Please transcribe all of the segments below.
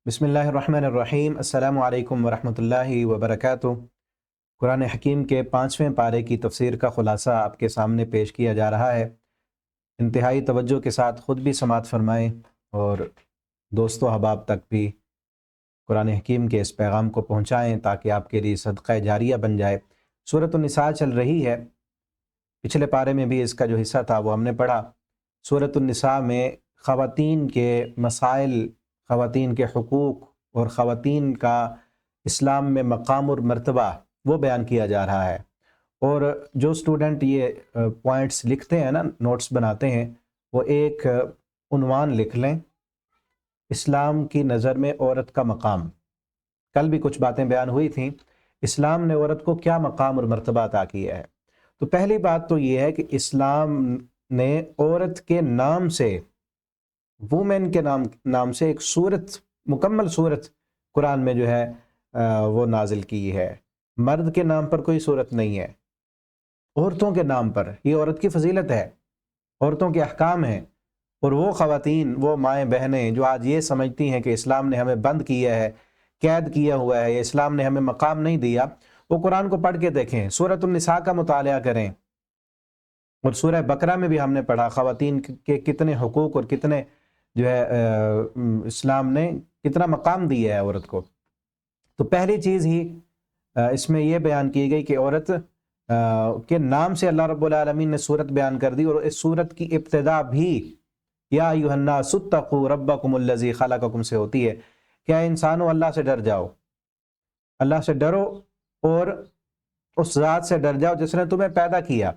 بسم اللہ الرحمن الرحیم۔ السلام علیکم ورحمۃ اللہ وبرکاتہ۔ قرآن حکیم کے 5ویں پارے کی تفسیر کا خلاصہ آپ کے سامنے پیش کیا جا رہا ہے۔ انتہائی توجہ کے ساتھ خود بھی سماعت فرمائیں اور دوست و احباب تک بھی قرآن حکیم کے اس پیغام کو پہنچائیں تاکہ آپ کے لیے صدقہ جاریہ بن جائے۔ سورۃ النساء چل رہی ہے۔ پچھلے پارے میں بھی اس کا جو حصہ تھا وہ ہم نے پڑھا۔ سورۃ النساء میں خواتین کے مسائل، خواتین کے حقوق اور خواتین کا اسلام میں مقام اور مرتبہ وہ بیان کیا جا رہا ہے۔ اور جو اسٹوڈنٹ یہ پوائنٹس لکھتے ہیں نا، نوٹس بناتے ہیں، وہ ایک عنوان لکھ لیں: اسلام کی نظر میں عورت کا مقام۔ کل بھی کچھ باتیں بیان ہوئی تھیں، اسلام نے عورت کو کیا مقام اور مرتبہ عطا کیا ہے۔ تو پہلی بات تو یہ ہے کہ اسلام نے عورت کے نام سے، وومن کے نام سے ایک سورت، مکمل سورت قرآن میں جو ہے وہ نازل کی ہے۔ مرد کے نام پر کوئی سورت نہیں ہے، عورتوں کے نام پر۔ یہ عورت کی فضیلت ہے، عورتوں کے احکام ہیں۔ اور وہ خواتین، وہ مائیں بہنیں جو آج یہ سمجھتی ہیں کہ اسلام نے ہمیں بند کیا ہے، قید کیا ہوا ہے، یا اسلام نے ہمیں مقام نہیں دیا، وہ قرآن کو پڑھ کے دیکھیں، سورۃ النساء کا مطالعہ کریں۔ اور سورہ بقرہ میں بھی ہم نے پڑھا خواتین کے کتنے حقوق اور کتنے جو ہے اسلام نے کتنا مقام دیا ہے عورت کو۔ تو پہلی چیز ہی اس میں یہ بیان کی گئی کہ عورت کے نام سے اللہ رب العالمین نے سورت بیان کر دی، اور اس سورت کی ابتدا بھی یا ایھا الناس اتقوا ربکم الذی خلقکم سے ہوتی ہے کہ اے انسانوں اللہ سے ڈر جاؤ، اللہ سے ڈرو اور اس ذات سے ڈر جاؤ جس نے تمہیں پیدا کیا۔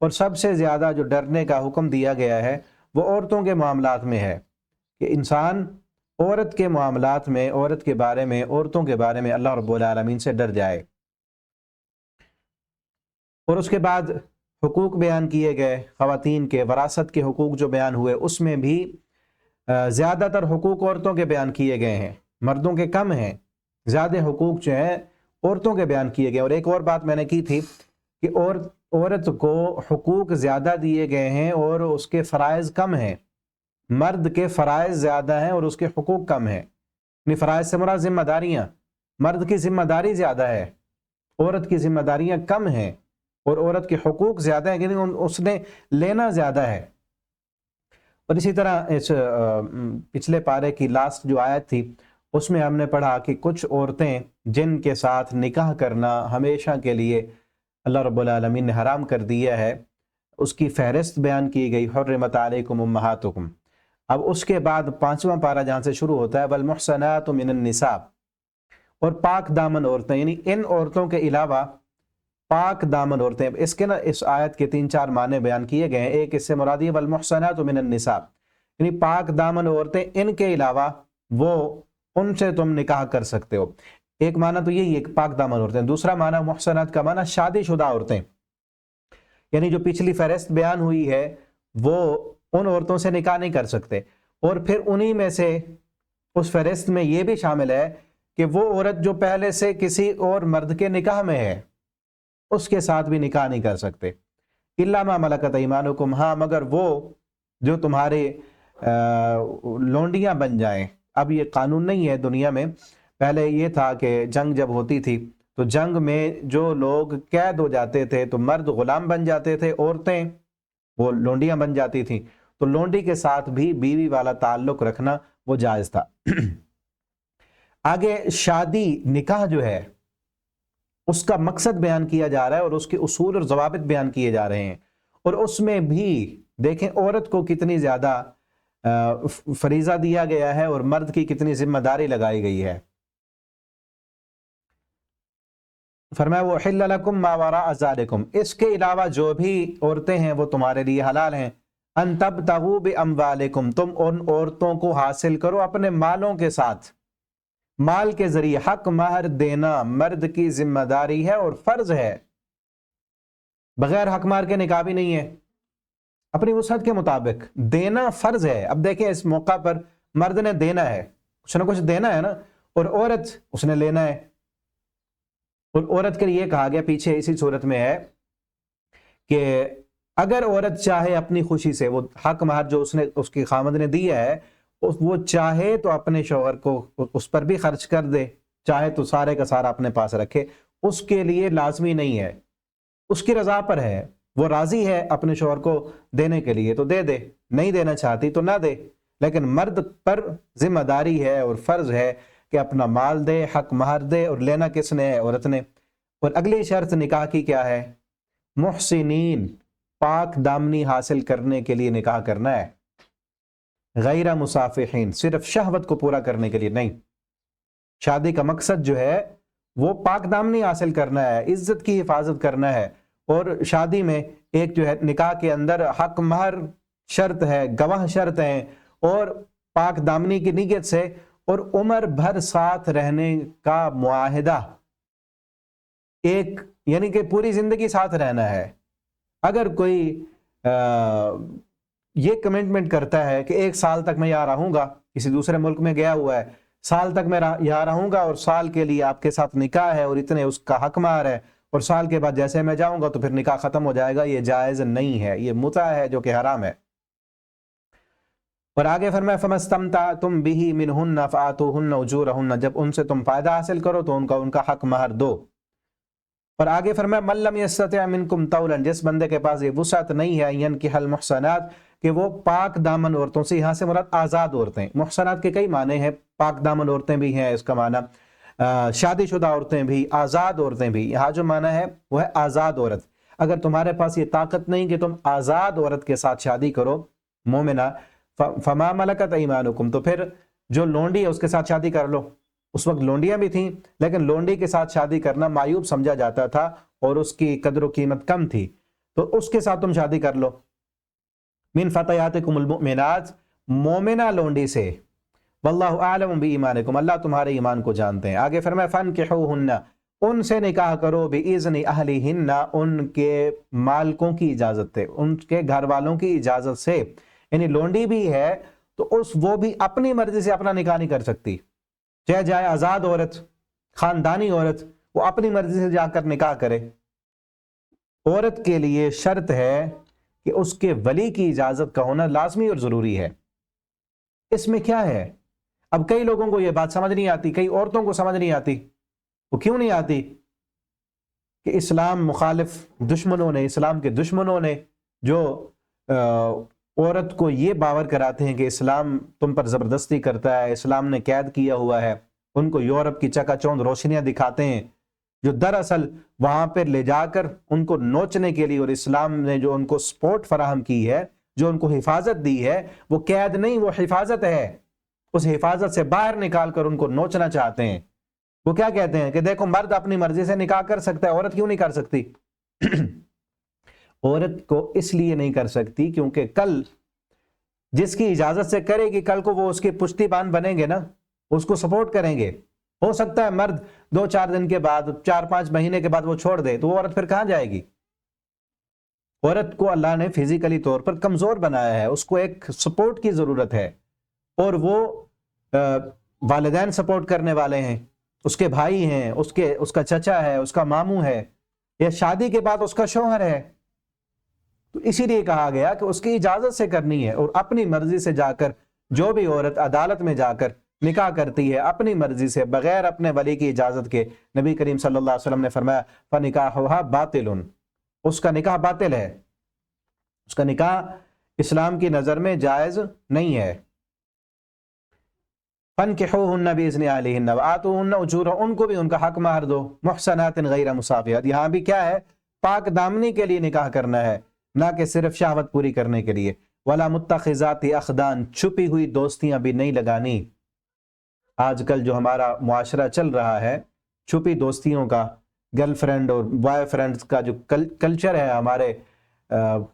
اور سب سے زیادہ جو ڈرنے کا حکم دیا گیا ہے وہ عورتوں کے معاملات میں ہے کہ انسان عورت کے معاملات میں، عورت کے بارے میں، عورتوں کے بارے میں اللہ رب العالمین سے ڈر جائے۔ اور اس کے بعد حقوق بیان کیے گئے، خواتین کے وراثت کے حقوق جو بیان ہوئے، اس میں بھی زیادہ تر حقوق عورتوں کے بیان کیے گئے ہیں، مردوں کے کم ہیں۔ زیادہ حقوق جو ہیں عورتوں کے بیان کیے گئے۔ اور ایک اور بات میں نے کی تھی کہ عورت کو حقوق زیادہ دیے گئے ہیں اور اس کے فرائض کم ہیں۔ مرد کے فرائض زیادہ ہیں اور اس کے حقوق کم ہیں۔ یعنی فرائض سے مراد ذمہ داریاں، مرد کی ذمہ داری زیادہ ہے، عورت کی ذمہ داریاں کم ہیں، اور عورت کے حقوق زیادہ ہیں لیکن اس نے لینا زیادہ ہے۔ اور اسی طرح اس پچھلے پارے کی لاسٹ جو آیت تھی اس میں ہم نے پڑھا کہ کچھ عورتیں جن کے ساتھ نکاح کرنا ہمیشہ کے لیے اللہ رب العالمین نے حرام کر دیا ہے، اس کی فہرست بیان کی گئی، حرمت علیکم امہاتکم۔ اب اس کے بعد 5واں پارہ جہاں سے شروع ہوتا ہے والمحصنات من النساء، اور پاک دامن عورتیں، یعنی ان عورتوں کے علاوہ پاک دامن عورتیں۔ اس کے اس آیت کے 3-4 معنی بیان کیے گئے ہیں۔ ایک اس سے مراد ہے والمحصنات من النساء، یعنی پاک دامن عورتیں، ان کے علاوہ وہ ان سے تم نکاح کر سکتے ہو۔ ایک معنی تو یہی ہے کہ پاک دامن عورتیں۔ دوسرا معنی محصنات کا معنی شادی شدہ عورتیں، یعنی جو پچھلی فہرست بیان ہوئی ہے وہ ان عورتوں سے نکاح نہیں کر سکتے۔ اور پھر انہی میں سے اس فہرست میں یہ بھی شامل ہے کہ وہ عورت جو پہلے سے کسی اور مرد کے نکاح میں ہے اس کے ساتھ بھی نکاح نہیں کر سکتے۔ الا ما ملکت ایمانکم، ہاں مگر وہ جو تمہارے لونڈیاں بن جائیں۔ اب یہ قانون نہیں ہے دنیا میں، پہلے یہ تھا کہ جنگ جب ہوتی تھی تو جنگ میں جو لوگ قید ہو جاتے تھے تو مرد غلام بن جاتے تھے، عورتیں وہ لونڈیاں بن جاتی تھیں، تو لونڈی کے ساتھ بھی بیوی والا تعلق رکھنا وہ جائز تھا۔ آگے شادی، نکاح جو ہے اس کا مقصد بیان کیا جا رہا ہے اور اس کے اصول اور ضوابط بیان کیے جا رہے ہیں۔ اور اس میں بھی دیکھیں عورت کو کتنی زیادہ فریضہ دیا گیا ہے اور مرد کی کتنی ذمہ داری لگائی گئی ہے۔ فرمایا وَأُحِلَّ لَكُم مَّا وَرَاءَ ذَلِكُمْ، اس کے علاوہ جو بھی عورتیں ہیں وہ تمہارے لیے حلال ہیں۔ أَن تَبْتَغُوا بِأَمْوَالِكُمْ، تم ان عورتوں کو حاصل کرو اپنے مالوں کے ساتھ، مال کے ذریعے۔ حق مہر دینا مرد کی ذمہ داری ہے اور فرض ہے، بغیر حق مہر کے نکاح بھی نہیں ہے، اپنی وسعت کے مطابق دینا فرض ہے۔ اب دیکھیں اس موقع پر مرد نے دینا ہے، کچھ نہ کچھ دینا ہے نا، اور عورت اس نے لینا ہے۔ اور عورت کے لیے کہا گیا پیچھے اسی صورت میں ہے کہ اگر عورت چاہے اپنی خوشی سے وہ حق مہر جو اس کی خامد نے دیا ہے وہ چاہے تو اپنے شوہر کو اس پر بھی خرچ کر دے، چاہے تو سارے کا سارا اپنے پاس رکھے، اس کے لیے لازمی نہیں ہے، اس کی رضا پر ہے، وہ راضی ہے اپنے شوہر کو دینے کے لیے تو دے دے، نہیں دینا چاہتی تو نہ دے، لیکن مرد پر ذمہ داری ہے اور فرض ہے کہ اپنا مال دے، حق مہر دے، اور لینا کس نے ہے؟ عورت نے۔ اور اگلی شرط نکاح کی کیا ہے؟ محسنین، پاک دامنی حاصل کرنے کے لیے نکاح کرنا ہے، غیر مصافحین، صرف شہوت کو پورا کرنے کے لیے نہیں۔ شادی کا مقصد جو ہے وہ پاک دامنی حاصل کرنا ہے، عزت کی حفاظت کرنا ہے، اور شادی میں ایک جو ہے نکاح کے اندر حق مہر شرط ہے، گواہ شرط ہیں، اور پاک دامنی کی نیت سے، اور عمر بھر ساتھ رہنے کا معاہدہ، ایک یعنی کہ پوری زندگی ساتھ رہنا ہے۔ اگر کوئی یہ کمٹمنٹ کرتا ہے کہ 1 سال تک میں یہاں رہوں گا، کسی دوسرے ملک میں گیا ہوا ہے، سال تک میں یہاں رہوں گا اور سال کے لیے آپ کے ساتھ نکاح ہے اور اتنے اس کا حق مہر ہے، اور سال کے بعد جیسے میں جاؤں گا تو پھر نکاح ختم ہو جائے گا، یہ جائز نہیں ہے، یہ متع ہے جو کہ حرام ہے۔ اور آگے فرمایا فَمَسْتَمْتَعْتُمْ بِهِ مِنْهُنَّ فَآتُوهُنَّ أُجُورَهُنَّ، جب ان سے تم فائدہ حاصل کرو تو ان کا حق مہر دو۔ اور آگے فرمایا مَن لَّمْ يَسْتَطِعْ مِنْكُمْ طَوْلًا، جس بندے کے پاس یہ وسعت نہیں ہے يَنْكِحَ الْمُحْصَنَاتِ، کہ وہ پاک دامن عورتوں سے، یہاں سے مراد آزاد عورتیں، محصنات کے کئی معنی ہیں، پاک دامن عورتیں بھی ہیں اس کا معنی، شادی شدہ عورتیں بھی، آزاد عورتیں بھی، یہاں جو معنی ہے وہ ہے آزاد عورت۔ اگر تمہارے پاس یہ طاقت نہیں کہ تم آزاد عورت کے ساتھ شادی کرو مومنہ، فما ملکت ایمانکم، تو پھر جو لونڈی ہے اس کے ساتھ شادی کر لو۔ اس وقت لونڈیاں بھی تھیں، لیکن لونڈی کے ساتھ شادی کرنا معیوب سمجھا جاتا تھا اور اس کی قدر و قیمت کم تھی، تو اس کے ساتھ تم شادی کر لو۔ من فتیاتکم المؤمنات، مومنہ لونڈی سے، واللہ اعلم بایمانکم، اللہ تمہارے ایمان کو جانتے ہیں۔ آگے فرمایا فانکحوہن، ان سے نکاح کرو باذن اہلہن، ان کے مالکوں کی اجازت سے، ان کے گھر والوں کی اجازت سے، یعنی لونڈی بھی ہے تو وہ بھی اپنی مرضی سے اپنا نکاح نہیں کر سکتی، چاہے جائے آزاد عورت، خاندانی عورت، وہ اپنی مرضی سے جا کر نکاح کرے۔ عورت کے لیے شرط ہے کہ اس کے ولی کی اجازت کا ہونا لازمی اور ضروری ہے۔ اس میں کیا ہے؟ اب کئی لوگوں کو یہ بات سمجھ نہیں آتی، کئی عورتوں کو سمجھ نہیں آتی۔ وہ کیوں نہیں آتی؟ کہ اسلام مخالف دشمنوں نے، اسلام کے دشمنوں نے جو عورت کو یہ باور کراتے ہیں کہ اسلام تم پر زبردستی کرتا ہے، اسلام نے قید کیا ہوا ہے، ان کو یورپ کی چکا چوند روشنیاں دکھاتے ہیں، جو دراصل وہاں پہ لے جا کر ان کو نوچنے کے لیے، اور اسلام نے جو ان کو سپورٹ فراہم کی ہے، جو ان کو حفاظت دی ہے، وہ قید نہیں، وہ حفاظت ہے، اس حفاظت سے باہر نکال کر ان کو نوچنا چاہتے ہیں۔ وہ کیا کہتے ہیں کہ دیکھو مرد اپنی مرضی سے نکاح کر سکتا ہے، عورت کیوں نہیں کر سکتی؟ عورت کو اس لیے نہیں کر سکتی کیونکہ کل جس کی اجازت سے کرے گی، کل کو وہ اس کی پشتی بان بنیں گے نا، اس کو سپورٹ کریں گے۔ ہو سکتا ہے مرد 2-4 دن کے بعد، 4-5 مہینے کے بعد وہ چھوڑ دے، تو وہ عورت پھر کہاں جائے گی؟ عورت کو اللہ نے فزیکلی طور پر کمزور بنایا ہے، اس کو ایک سپورٹ کی ضرورت ہے، اور وہ والدین سپورٹ کرنے والے ہیں، اس کے بھائی ہیں، اس کا چچا ہے، اس کا ماموں ہے، یا شادی کے بعد اس کا شوہر ہے۔ تو اسی لیے کہا گیا کہ اس کی اجازت سے کرنی ہے، اور اپنی مرضی سے جا کر جو بھی عورت عدالت میں جا کر نکاح کرتی ہے اپنی مرضی سے بغیر اپنے ولی کی اجازت کے، نبی کریم صلی اللہ علیہ وسلم نے فرمایا فَنِكَاحُهَا بَاطِلٌ، اس کا نکاح باطل ہے، اس کا نکاح اسلام کی نظر میں جائز نہیں ہے۔ فَانْكِحُوهُنَّ بِإِذْنِ أَهْلِهِنَّ وَآتُوهُنَّ أُجُورَهُنَّ، ان کو بھی ان کا حق مہر دو، محصنات غیر مصافحات، یہاں بھی کیا ہے؟ پاک دامنی کے لیے نکاح کرنا ہے، نہ کہ صرف شہوت پوری کرنے کے لیے۔ وَلَا مُتَّخِذَاتِ أَخْدَانٍ، چھپی ہوئی دوستیاں بھی نہیں لگانی۔ آج کل جو ہمارا معاشرہ چل رہا ہے، چھپی دوستیوں کا، گرل فرینڈ اور بوائے فرینڈ کا جو کلچر ہے ہمارے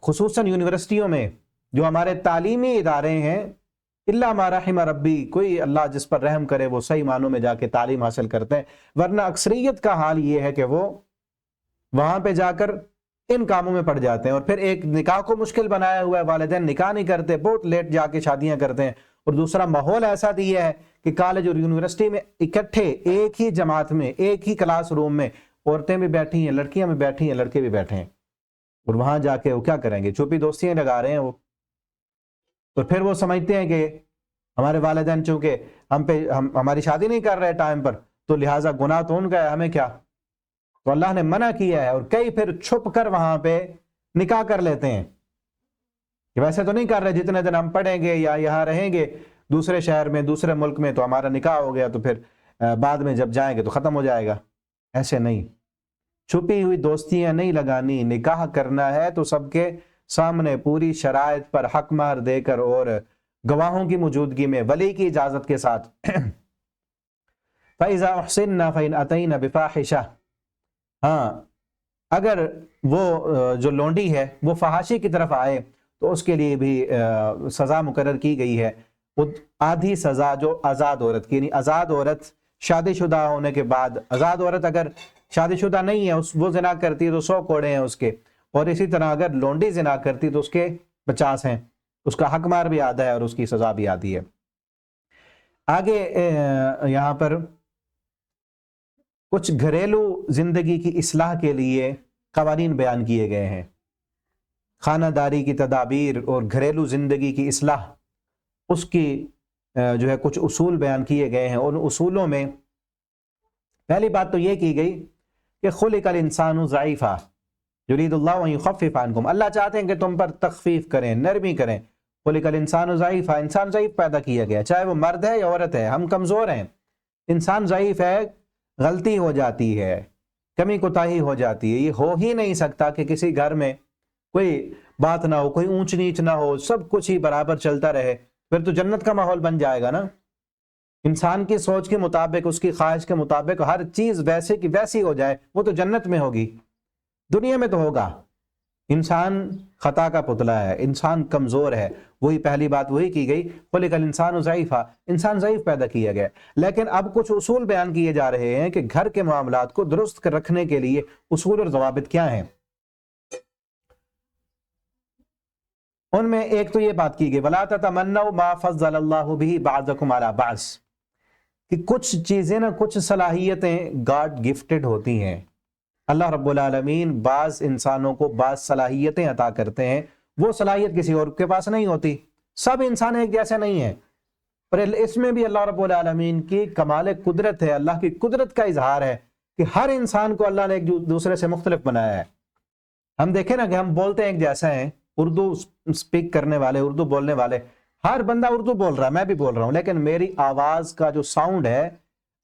خصوصاً یونیورسٹیوں میں، جو ہمارے تعلیمی ادارے ہیں، اللہ ما رحم ربی، کوئی اللہ جس پر رحم کرے وہ صحیح معنوں میں جا کے تعلیم حاصل کرتے ہیں، ورنہ اکثریت کا حال یہ ہے کہ وہ وہاں پہ جا کر ان کاموں میں پڑ جاتے ہیں، اور پھر ایک نکاح کو مشکل بنایا ہوا ہے، والدین نکاح نہیں کرتے، بہت لیٹ جا کے شادیاں کرتے ہیں، اور دوسرا ماحول ایسا دیا ہے کہ کالج اور یونیورسٹی میں اکٹھے ایک ہی جماعت میں، ایک ہی کلاس روم میں عورتیں بھی بیٹھی ہیں، لڑکیاں بھی بیٹھی ہیں، لڑکے بھی بیٹھے ہیں، اور وہاں جا کے وہ کیا کریں گے؟ چھپی دوستیاں لگا رہے ہیں وہ، تو پھر وہ سمجھتے ہیں کہ ہمارے والدین چونکہ ہماری شادی نہیں کر رہے ٹائم پر، تو لہٰذا گناہ تو ان کا ہے، ہمیں کیا؟ تو اللہ نے منع کیا ہے، اور کئی پھر چھپ کر وہاں پہ نکاح کر لیتے ہیں کہ ویسے تو نہیں کر رہے، جتنے دن ہم پڑھیں گے یا یہاں رہیں گے دوسرے شہر میں دوسرے ملک میں تو ہمارا نکاح ہو گیا، تو پھر بعد میں جب جائیں گے تو ختم ہو جائے گا۔ ایسے نہیں، چھپی ہوئی دوستیاں نہیں لگانی، نکاح کرنا ہے تو سب کے سامنے پوری شرائط پر حق مہر دے کر اور گواہوں کی موجودگی میں ولی کی اجازت کے ساتھ۔ فَإِذَا أُحْصِنَّ فَإِنْ أَتَيْنَ بِفَاحِشَةٍ، ہاں اگر وہ جو لونڈی ہے وہ فحاشی کی طرف آئے تو اس کے لیے بھی سزا مقرر کی گئی ہے، آدھی سزا جو آزاد عورت کی، یعنی آزاد عورت شادی شدہ ہونے کے بعد، آزاد عورت اگر شادی شدہ نہیں ہے وہ زنا کرتی ہے تو 100 کوڑے ہیں اس کے، اور اسی طرح اگر لونڈی زنا کرتی تو اس کے 50 ہیں، اس کا حق مار بھی آدھا ہے اور اس کی سزا بھی آدھی ہے۔ آگے یہاں پر کچھ گھریلو زندگی کی اصلاح کے لیے قوانین بیان کیے گئے ہیں، خانہ داری کی تدابیر اور گھریلو زندگی کی اصلاح، اس کی جو ہے کچھ اصول بیان کیے گئے ہیں، اور ان اصولوں میں پہلی بات تو یہ کی گئی کہ خلق الانسان ضعیفا یرید اللہ ان یخفف عنکم، اللہ چاہتے ہیں کہ تم پر تخفیف کریں، نرمی کریں۔ خلق الانسان ضعیفا، انسان ضعیف پیدا کیا گیا، چاہے وہ مرد ہے یا عورت ہے، ہم کمزور ہیں، انسان ضعیف ہے، غلطی ہو جاتی ہے، کمی کوتاہی ہو جاتی ہے، یہ ہو ہی نہیں سکتا کہ کسی گھر میں کوئی بات نہ ہو، کوئی اونچ نیچ نہ ہو، سب کچھ ہی برابر چلتا رہے، پھر تو جنت کا ماحول بن جائے گا نا۔ انسان کی سوچ کے مطابق، اس کی خواہش کے مطابق ہر چیز ویسے کی ویسی ہو جائے، وہ تو جنت میں ہوگی، دنیا میں تو ہوگا۔ انسان خطا کا پتلا ہے، انسان کمزور ہے، وہی پہلی بات وہی کی گئی، خلق الانسان ضعیفا، انسان ضعیف پیدا کیا گیا۔ لیکن اب کچھ اصول بیان کیے جا رہے ہیں کہ گھر کے معاملات کو درست رکھنے کے لیے اصول اور ضوابط کیا ہیں۔ ان میں ایک تو یہ بات کی گئی وَلَا تَتَمَنَّوْا مَا فَضَّلَ اللَّهُ بِهِ بَعْضَكُمْ عَلَى بَعْضٍ، کہ کچھ چیزیں نا، کچھ صلاحیتیں گاڈ گفٹڈ ہوتی ہیں، اللہ رب العالمین بعض انسانوں کو بعض صلاحیتیں عطا کرتے ہیں، وہ صلاحیت کسی اور کے پاس نہیں ہوتی، سب انسان ایک جیسے نہیں ہیں، پر اس میں بھی اللہ رب العالمین کی کمال قدرت ہے، اللہ کی قدرت کا اظہار ہے کہ ہر انسان کو اللہ نے ایک دوسرے سے مختلف بنایا ہے۔ ہم دیکھیں نا کہ ہم بولتے ہیں ایک جیسا ہیں، اردو سپیک کرنے والے، اردو بولنے والے، ہر بندہ اردو بول رہا ہے، میں بھی بول رہا ہوں، لیکن میری آواز کا جو ساؤنڈ ہے،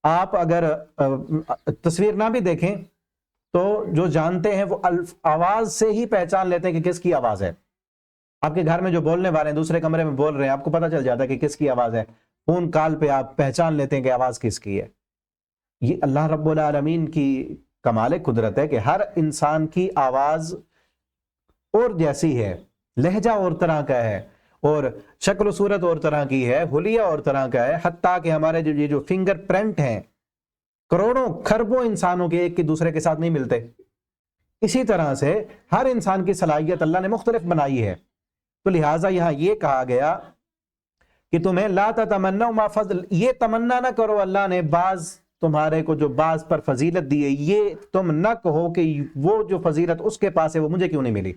آپ اگر تصویر نہ بھی دیکھیں تو جو جانتے ہیں وہ آواز سے ہی پہچان لیتے ہیں کہ کس کی آواز ہے۔ آپ کے گھر میں جو بولنے والے ہیں، دوسرے کمرے میں بول رہے ہیں، آپ کو پتہ چل جاتا ہے کہ کس کی آواز ہے، فون کال پہ آپ پہچان لیتے ہیں کہ آواز کس کی ہے۔ یہ اللہ رب العالمین کی کمال قدرت ہے کہ ہر انسان کی آواز اور جیسی ہے، لہجہ اور طرح کا ہے، اور شکل و صورت اور طرح کی ہے، حلیہ اور طرح کا ہے، حتیٰ کہ ہمارے جو فنگر پرنٹ ہیں کروڑوں کھربوں انسانوں کے ایک کے دوسرے کے ساتھ نہیں ملتے، اسی طرح سے ہر انسان کی صلاحیت اللہ نے مختلف بنائی ہے۔ تو لہٰذا یہاں یہ کہا گیا کہ تمہیں لا تتمنوا ما فضل، یہ تمنا نہ کرو اللہ نے بعض تمہارے کو جو بعض پر فضیلت دی ہے، یہ تم نہ کہو کہ وہ جو فضیلت اس کے پاس ہے وہ مجھے کیوں نہیں ملی،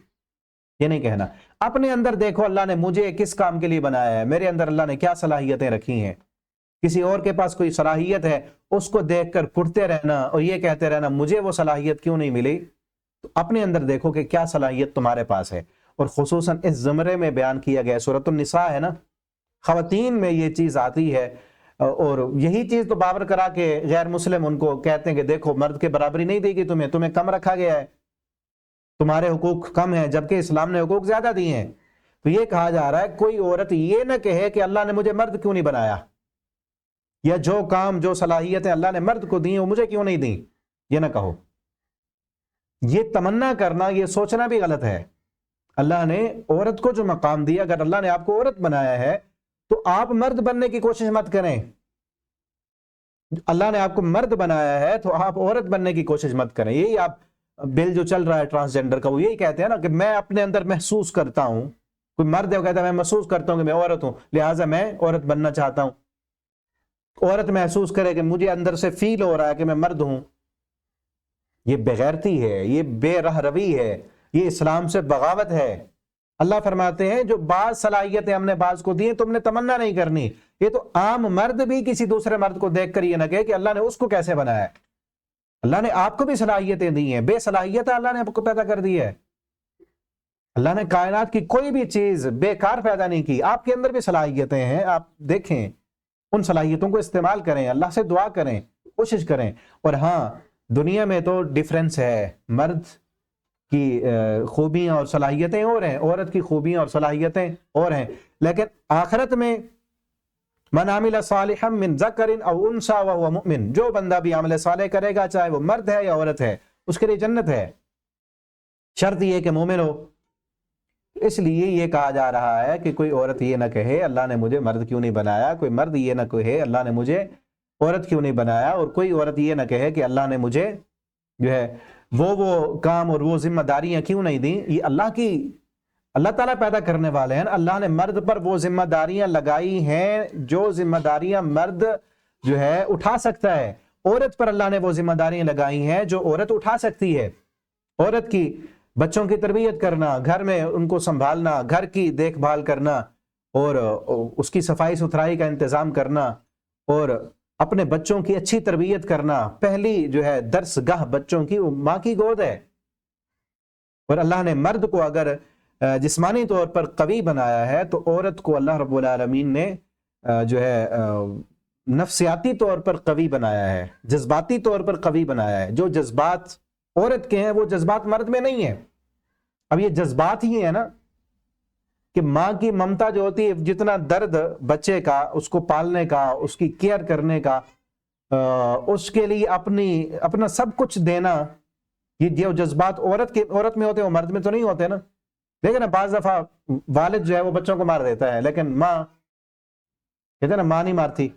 یہ نہیں کہنا۔ اپنے اندر دیکھو اللہ نے مجھے کس کام کے لیے بنایا ہے، میرے اندر اللہ نے کیا صلاحیتیں رکھی ہیں۔ کسی اور کے پاس کوئی صلاحیت ہے، اس کو دیکھ کر پڑھتے رہنا اور یہ کہتے رہنا مجھے وہ صلاحیت کیوں نہیں ملی، تو اپنے اندر دیکھو کہ کیا صلاحیت تمہارے پاس ہے۔ اور خصوصاً اس زمرے میں بیان کیا گیا، سورۃ النساء ہے نا، خواتین میں یہ چیز آتی ہے، اور یہی چیز تو بابر کرا کے غیر مسلم ان کو کہتے ہیں کہ دیکھو مرد کے برابری نہیں دی گئی تمہیں کم رکھا گیا ہے، تمہارے حقوق کم ہیں، جبکہ اسلام نے حقوق زیادہ دیے ہیں۔ تو یہ کہا جا رہا ہے کوئی عورت یہ نہ کہے کہ اللہ نے مجھے مرد کیوں نہیں بنایا، یا جو کام جو صلاحیتیں اللہ نے مرد کو دیں وہ مجھے کیوں نہیں دیں، یہ نہ کہو۔ یہ تمنا کرنا، یہ سوچنا بھی غلط ہے۔ اللہ نے عورت کو جو مقام دیا، اگر اللہ نے آپ کو عورت بنایا ہے تو آپ مرد بننے کی کوشش مت کریں۔ اللہ نے آپ کو مرد بنایا ہے تو آپ عورت بننے کی کوشش مت کریں۔ یہی آپ بل جو چل رہا ہے ٹرانسجنڈر کا، وہ یہی کہتے ہیں نا کہ میں اپنے اندر محسوس کرتا ہوں، کوئی مرد ہے وہ کہتا ہے میں محسوس کرتا ہوں کہ میں عورت ہوں، لہٰذا میں عورت بننا چاہتا ہوں۔ عورت محسوس کرے کہ مجھے اندر سے فیل ہو رہا ہے کہ میں مرد ہوں، یہ بے غیرتی ہے، یہ بے رہ روی ہے، یہ اسلام سے بغاوت ہے۔ اللہ فرماتے ہیں جو بعض صلاحیتیں ہم نے بعض کو دی ہیں تم نے تمنا نہیں کرنی. یہ تو عام مرد بھی کسی دوسرے مرد کو دیکھ کر یہ نہ کہے کہ اللہ نے اس کو کیسے بنایا ہے. اللہ نے آپ کو بھی صلاحیتیں دی ہیں، بے صلاحیت اللہ نے آپ کو پیدا کر دی ہے. اللہ نے کائنات کی کوئی بھی چیز بیکار پیدا نہیں کی. آپ کے اندر بھی صلاحیتیں ہیں، آپ دیکھیں ان صلاحیتوں کو استعمال کریں، اللہ سے دعا کریں، کوشش کریں. اور ہاں دنیا میں تو ڈیفرنس ہے، مرد کی خوبیاں اور صلاحیتیں اور ہیں، عورت کی خوبیاں اور صلاحیتیں اور ہیں. لیکن آخرت میں من عمل صالحا من ذکر او انثی وهو مؤمن، جو بندہ بھی عمل صالح کرے گا چاہے وہ مرد ہے یا عورت ہے اس کے لیے جنت ہے، شرط یہ کہ مومن ہو. اس لیے یہ کہا جا رہا ہے کہ کوئی عورت یہ نہ کہے اللہ نے مجھے مرد کیوں نہیں بنایا، کوئی مرد یہ نہ کہے اللہ نے مجھے عورت کیوں نہیں بنایا، اور کوئی عورت یہ نہ کہے کہ اللہ نے مجھے جو ہے وہ کام اور وہ ذمہ داریاں کیوں نہیں دیں. یہ اللہ تعالیٰ پیدا کرنے والے ہیں. اللہ نے مرد پر وہ ذمہ داریاں لگائی ہیں جو ذمہ داریاں مرد جو ہے اٹھا سکتا ہے. عورت پر اللہ نے وہ ذمہ داریاں لگائی ہیں جو عورت اٹھا سکتی ہے. عورت کی بچوں کی تربیت کرنا، گھر میں ان کو سنبھالنا، گھر کی دیکھ بھال کرنا اور اس کی صفائی ستھرائی کا انتظام کرنا اور اپنے بچوں کی اچھی تربیت کرنا. پہلی جو ہے درس گاہ بچوں کی وہ ماں کی گود ہے. اور اللہ نے مرد کو اگر جسمانی طور پر قوی بنایا ہے تو عورت کو اللہ رب العالمین نے جو ہے نفسیاتی طور پر قوی بنایا ہے، جذباتی طور پر قوی بنایا ہے. جو جذبات عورت کے ہیں وہ جذبات مرد میں نہیں ہیں. اب یہ جذبات ہی ہیں نا کہ ماں کی ممتا جو ہوتی ہے، جتنا درد بچے کا، اس کو پالنے کا، اس کی کیئر کرنے کا، اس کے لیے اپنا سب کچھ دینا، یہ جو جذبات عورت میں ہوتے ہیں وہ مرد میں تو نہیں ہوتے نا. لیکن بعض دفعہ والد جو ہے وہ بچوں کو مار دیتا ہے، لیکن ماں کہتے ہیں نا ماں نہیں مارتی.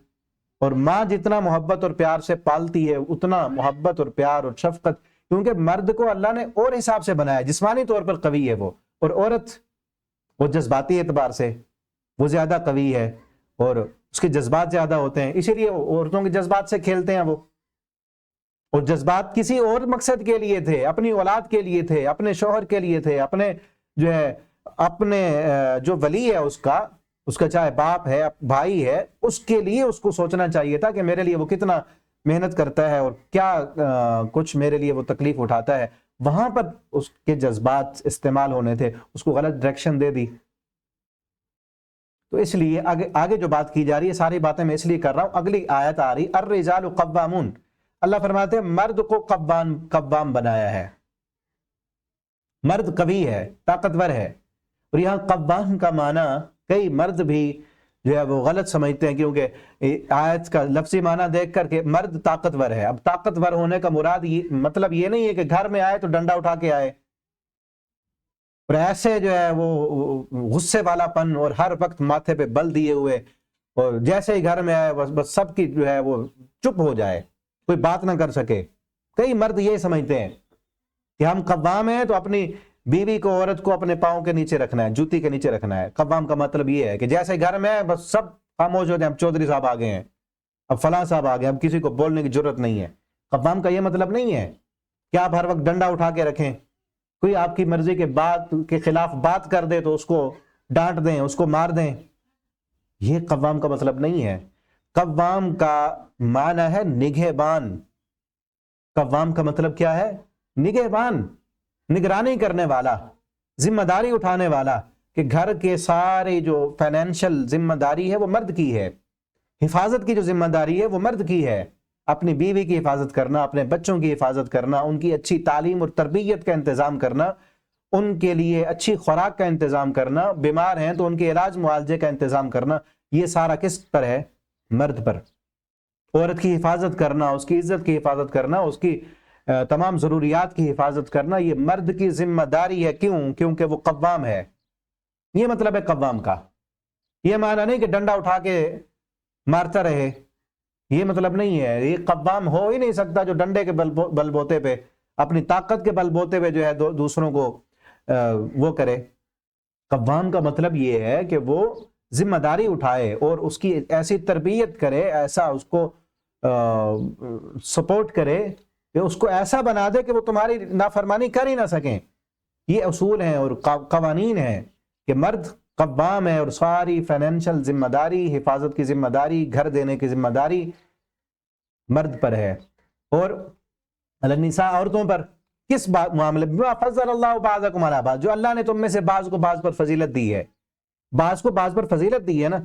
اور ماں جتنا محبت اور پیار سے پالتی ہے اتنا محبت اور پیار اور شفقت، کیونکہ مرد کو اللہ نے اور حساب سے بنایا، جسمانی طور پر قوی ہے وہ، اور عورت وہ جذباتی اعتبار سے وہ زیادہ قوی ہے اور اس کے جذبات زیادہ ہوتے ہیں. اسی لیے عورتوں کے جذبات سے کھیلتے ہیں وہ. اور جذبات کسی اور مقصد کے لیے تھے، اپنی اولاد کے لیے تھے، اپنے شوہر کے لیے تھے، اپنے جو ہے اپنے جو ولی ہے اس کا چاہے باپ ہے بھائی ہے، اس کے لیے اس کو سوچنا چاہیے تھا کہ میرے لیے وہ کتنا محنت کرتا ہے اور کیا کچھ میرے لیے وہ تکلیف اٹھاتا ہے. وہاں پر اس کے جذبات استعمال ہونے تھے، اس کو غلط ڈائریکشن دے دی. تو اس لیے آگے جو بات کی جا رہی ہے، ساری باتیں میں اس لیے کر رہا ہوں. اگلی آیت آ رہی الرجال قوامون، اللہ فرماتے ہیں مرد کو قوام بنایا ہے. مرد قوی ہے، طاقتور ہے. اور یہاں قوام کا معنی کئی مرد بھی جو ہے وہ غلط سمجھتے ہیں، کیونکہ آیت کا لفظی معنی دیکھ کر کے مرد طاقتور ہے. اب طاقتور ہونے کا مراد مطلب یہ نہیں ہے کہ گھر میں آئے تو ڈنڈا اٹھا کے آئے اور ایسے جو ہے وہ غصے والا پن اور ہر وقت ماتھے پہ بل دیے ہوئے، اور جیسے ہی گھر میں آئے بس سب کی جو ہے وہ چپ ہو جائے، کوئی بات نہ کر سکے. کئی مرد یہ سمجھتے ہیں کہ ہم قوام ہیں تو اپنی بیوی کو، عورت کو اپنے پاؤں کے نیچے رکھنا ہے، جوتی کے نیچے رکھنا ہے. قوام کا مطلب یہ ہے کہ جیسے گھر میں ہے بس سب خاموش ہو جائیں، اب چودھری صاحب آ گئے ہیں، اب فلاں صاحب آ گئے، اب کسی کو بولنے کی ضرورت نہیں ہے. قوام کا یہ مطلب نہیں ہے کہ آپ ہر وقت ڈنڈا اٹھا کے رکھیں. کوئی آپ کی مرضی کے بات کے خلاف بات کر دے تو اس کو ڈانٹ دیں، اس کو مار دیں. یہ قوام کا مطلب نہیں ہے. قوام کا معنی ہے نگہبان. قوام کا مطلب کیا ہے؟ نگہبان، نگرانی کرنے والا، ذمہ داری اٹھانے والا، کہ گھر کے سارے جو فائنینشل ذمہ داری ہے وہ مرد کی ہے، حفاظت کی جو ذمہ داری ہے وہ مرد کی ہے. اپنی بیوی کی حفاظت کرنا، اپنے بچوں کی حفاظت کرنا، ان کی اچھی تعلیم اور تربیت کا انتظام کرنا، ان کے لیے اچھی خوراک کا انتظام کرنا، بیمار ہیں تو ان کے علاج معالجے کا انتظام کرنا، یہ سارا کس پر ہے؟ مرد پر. عورت کی حفاظت کرنا، اس کی عزت کی حفاظت کرنا، اس کی تمام ضروریات کی حفاظت کرنا، یہ مرد کی ذمہ داری ہے. کیوں؟ کیونکہ وہ قوام ہے. یہ مطلب ہے قوام کا. یہ معنی نہیں کہ ڈنڈا اٹھا کے مارتا رہے، یہ مطلب نہیں ہے. یہ قوام ہو ہی نہیں سکتا جو ڈنڈے کے بل بوتے پہ، اپنی طاقت کے بل بوتے پہ جو ہے دوسروں کو وہ کرے. قوام کا مطلب یہ ہے کہ وہ ذمہ داری اٹھائے اور اس کی ایسی تربیت کرے، ایسا اس کو سپورٹ کرے کہ اس کو ایسا بنا دے کہ وہ تمہاری نافرمانی کر ہی نہ سکیں. یہ اصول ہیں اور قوانین ہیں کہ مرد قوام ہے اور ساری فائنینشیل ذمہ داری، حفاظت کی ذمہ داری، گھر دینے کی ذمہ داری مرد پر ہے. اور النساء عورتوں پر کس معاملے میں؟ فضل اللہ بعضکم علی بعض، جو اللہ نے تم میں سے بعض کو بعض پر فضیلت دی ہے. بعض کو بعض پر فضیلت دی ہے نا.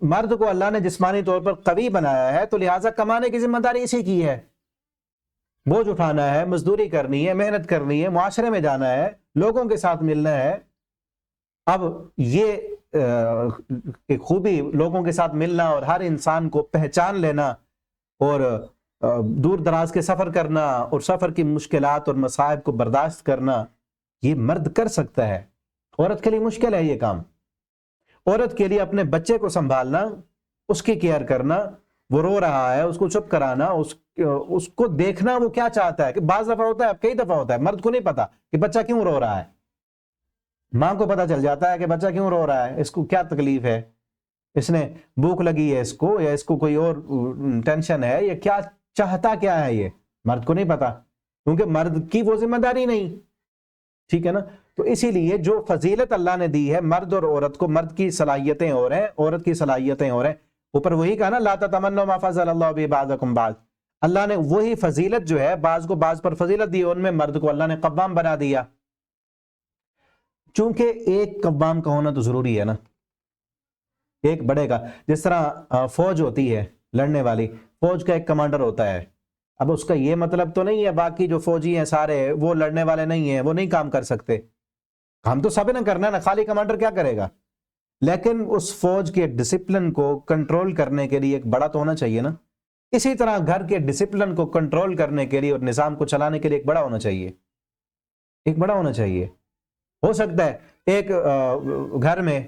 مرد کو اللہ نے جسمانی طور پر قوی بنایا ہے تو لہٰذا کمانے کی ذمہ داری اسی کی ہے، بوجھ اٹھانا ہے، مزدوری کرنی ہے، محنت کرنی ہے، معاشرے میں جانا ہے، لوگوں کے ساتھ ملنا ہے. اب یہ ایک خوبی لوگوں کے ساتھ ملنا اور ہر انسان کو پہچان لینا اور دور دراز کے سفر کرنا اور سفر کی مشکلات اور مصائب کو برداشت کرنا، یہ مرد کر سکتا ہے. عورت کے لیے مشکل ہے یہ کام. عورت کے لیے اپنے بچے کو سنبھالنا، اس کی کیئر کرنا، وہ رو رہا ہے اس کو چپ کرانا، اس کو دیکھنا وہ کیا چاہتا ہے. کہ بعض دفعہ ہوتا ہے، کئی دفعہ ہوتا ہے مرد کو نہیں پتا کہ بچہ کیوں رو رہا ہے، ماں کو پتا چل جاتا ہے کہ بچہ کیوں رو رہا ہے، اس کو کیا تکلیف ہے، اس نے بھوک لگی ہے اس کو، یا اس کو کوئی اور ٹینشن ہے، یا کیا چاہتا کیا ہے. یہ مرد کو نہیں پتا کیونکہ مرد کی وہ ذمہ داری نہیں. ٹھیک ہے نا. تو اسی لیے جو فضیلت اللہ نے دی ہے مرد اور عورت کو، مرد کی صلاحیتیں اور ہیں، عورت کی صلاحیتیں اور ہیں. اوپر وہی کہا نا لا تتمنوا ما فضل اللہ بہ بعضکم بعض، اللہ نے وہی فضیلت جو ہے بعض کو بعض پر فضیلت دی، ان میں مرد کو اللہ نے قوام بنا دیا. چونکہ ایک قوام کا ہونا تو ضروری ہے نا، ایک بڑے کا. جس طرح فوج ہوتی ہے لڑنے والی، فوج کا ایک کمانڈر ہوتا ہے. اب اس کا یہ مطلب تو نہیں ہے باقی جو فوجی ہیں سارے وہ لڑنے والے نہیں ہیں، وہ نہیں کام کر سکتے. ہم تو سب نے کرنا ہے نا، خالی کمانڈر کیا کرے گا. لیکن اس فوج کے ڈسپلن کو کنٹرول کرنے کے لیے ایک بڑا تو ہونا چاہیے نا. اسی طرح گھر کے ڈسپلن کو کنٹرول کرنے کے لیے اور نظام کو چلانے کے لیے ایک بڑا ہونا چاہیے، ایک بڑا ہونا چاہیے. ہو سکتا ہے ایک گھر میں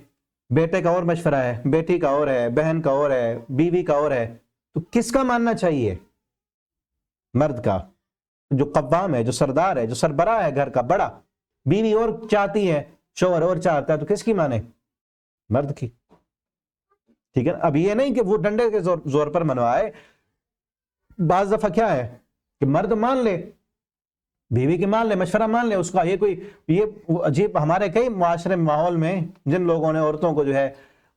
بیٹے کا اور مشورہ ہے، بیٹی کا اور ہے، بہن کا اور ہے، بیوی کا اور ہے، تو کس کا ماننا چاہیے؟ مرد کا، جو قوام ہے، جو سردار ہے، جو سربراہ ہے گھر کا بڑا. بیوی اور چاہتی ہے، شوہر اور چاہتا ہے، تو کس کی مانے؟ مرد کی. ٹھیک ہے. اب یہ نہیں کہ وہ ڈنڈے کے زور پر منوائے. بعض دفعہ کیا ہے کہ مرد مان لے، بیوی کی مان لے، مشورہ مان لے اس کا. یہ عجیب ہمارے کئی معاشرے ماحول میں جن لوگوں نے عورتوں کو جو ہے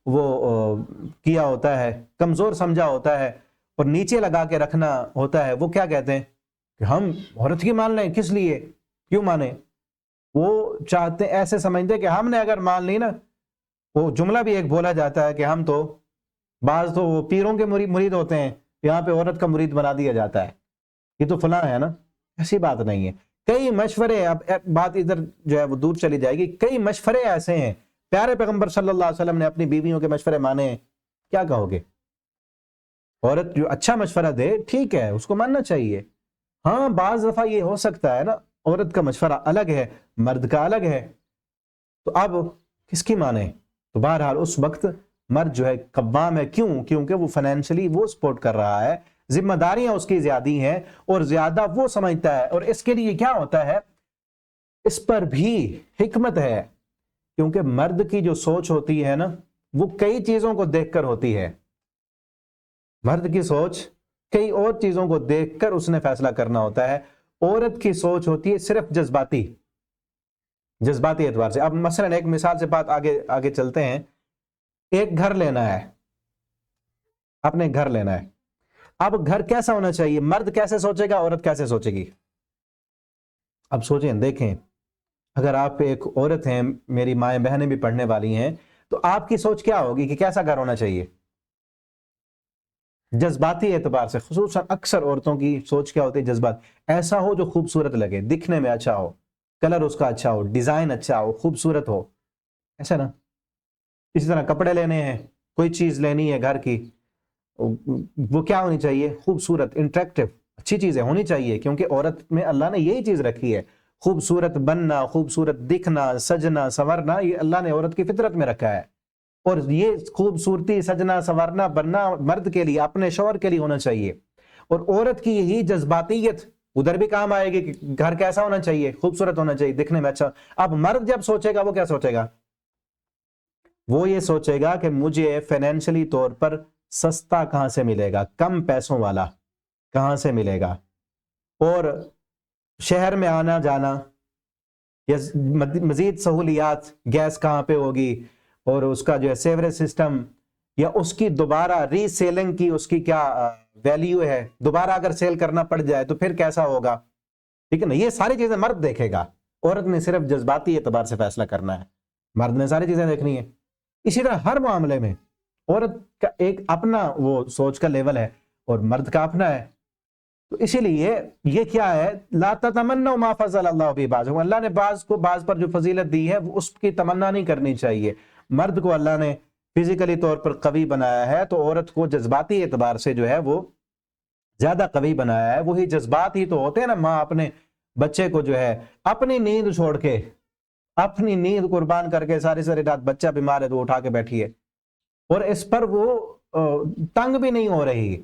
وہ کیا ہوتا ہے، کمزور سمجھا ہوتا ہے اور نیچے لگا کے رکھنا ہوتا ہے، وہ کیا کہتے ہیں کہ ہم عورت کی مان لیں. کس لیے؟ کیوں مانے؟ وہ چاہتے ایسے سمجھتے کہ ہم نے اگر مان لی نا، وہ جملہ بھی ایک بولا جاتا ہے کہ ہم تو بعض تو وہ پیروں کے مرید ہوتے ہیں، یہاں پہ عورت کا مرید بنا دیا جاتا ہے، یہ تو فلاں ہے نا. ایسی بات نہیں ہے. کئی مشورے، اب بات ادھر جو ہے وہ دور چلی جائے گی، کئی مشورے ایسے ہیں پیارے پیغمبر صلی اللہ علیہ وسلم نے اپنی بیویوں کے مشورے مانے ہیں. کیا کہو گے؟ عورت جو اچھا مشورہ دے ٹھیک ہے، اس کو ماننا چاہیے. ہاں بعض دفعہ یہ ہو سکتا ہے نا عورت کا مشورہ الگ ہے، مرد کا الگ ہے، تو اب کس کی مانے؟ تو بہرحال اس وقت مرد جو ہے قوام ہے. کیوں؟ کیونکہ وہ فائنینشلی وہ سپورٹ کر رہا ہے، ذمہ داریاں اس کی زیادی ہیں اور زیادہ وہ سمجھتا ہے. اور اس کے لیے کیا ہوتا ہے، اس پر بھی حکمت ہے، کیونکہ مرد کی جو سوچ ہوتی ہے نا وہ کئی چیزوں کو دیکھ کر ہوتی ہے. مرد کی سوچ کئی اور چیزوں کو دیکھ کر اس نے فیصلہ کرنا ہوتا ہے. عورت کی سوچ ہوتی ہے صرف جذباتی اعتبار سے. اب مثلا ایک مثال سے بات آگے چلتے ہیں. ایک گھر لینا ہے، اپنے گھر لینا ہے. اب گھر کیسا ہونا چاہیے؟ مرد کیسے سوچے گا، عورت کیسے سوچے گی؟ اب سوچیں، دیکھیں. اگر آپ ایک عورت ہیں، میری مائیں بہنیں بھی پڑھنے والی ہیں، تو آپ کی سوچ کیا ہوگی کہ کیسا گھر ہونا چاہیے؟ جذباتی اعتبار سے. خصوصاً اکثر عورتوں کی سوچ کیا ہوتی ہے؟ جذبات. ایسا ہو جو خوبصورت لگے، دکھنے میں اچھا ہو، کلر اس کا اچھا ہو، ڈیزائن اچھا ہو، خوبصورت ہو، ایسا نا. اسی طرح کپڑے لینے ہیں، کوئی چیز لینی ہے گھر کی، وہ کیا ہونی چاہیے؟ خوبصورت، انٹریکٹیو، اچھی چیزیں ہونی چاہیے. کیونکہ عورت میں اللہ نے یہی چیز رکھی ہے، خوبصورت بننا، خوبصورت دکھنا، سجنا سورنا، یہ اللہ نے عورت کی فطرت میں رکھا ہے. اور یہ خوبصورتی، سجنا سورنا، بننا مرد کے لیے، اپنے شوہر کے لیے ہونا چاہیے. اور عورت کی یہی جذباتیت ادھر بھی کام آئے گی کہ گھر کیسا ہونا چاہیے؟ خوبصورت ہونا چاہیے، دکھنے میں اچھا. اب مرد جب سوچے گا وہ کیا سوچے گا؟ وہ یہ سوچے گا کہ مجھے فائنینشلی طور پر سستا کہاں سے ملے گا، کم پیسوں والا کہاں سے ملے گا. اور شہر میں آنا جانا یا مزید سہولیات، گیس کہاں پہ ہوگی، اور اس کا جو ہے سیوریج سسٹم، یا اس کی دوبارہ ری سیلنگ کی اس کی کیا ویلیو ہے، دوبارہ اگر سیل کرنا پڑ جائے تو پھر کیسا ہوگا، ٹھیک ہے نا. یہ ساری چیزیں مرد دیکھے گا، عورت نے صرف جذباتی اعتبار سے فیصلہ کرنا ہے، مرد نے ساری چیزیں دیکھنی ہے. اسی طرح ہر معاملے میں عورت کا ایک اپنا وہ سوچ کا لیول ہے اور مرد کا اپنا ہے. تو اسی لیے یہ کیا ہے، لا تتمنوا ما فضل اللہ بہ بعضکم، اللہ نے بعض کو بعض پر جو فضیلت دی ہے وہ اس کی تمنا نہیں کرنی چاہیے. مرد کو اللہ نے فزیکلی طور پر قوی بنایا ہے، تو عورت کو جذباتی اعتبار سے جو ہے وہ زیادہ قوی بنایا ہے. وہی جذبات ہی تو ہوتے ہیں نا، ماں اپنے بچے کو جو ہے اپنی نیند چھوڑ کے، اپنی نیند قربان کر کے ساری ساری رات بچہ بیمار ہے تو اٹھا کے بیٹھی ہے، اور اس پر وہ تنگ بھی نہیں ہو رہی،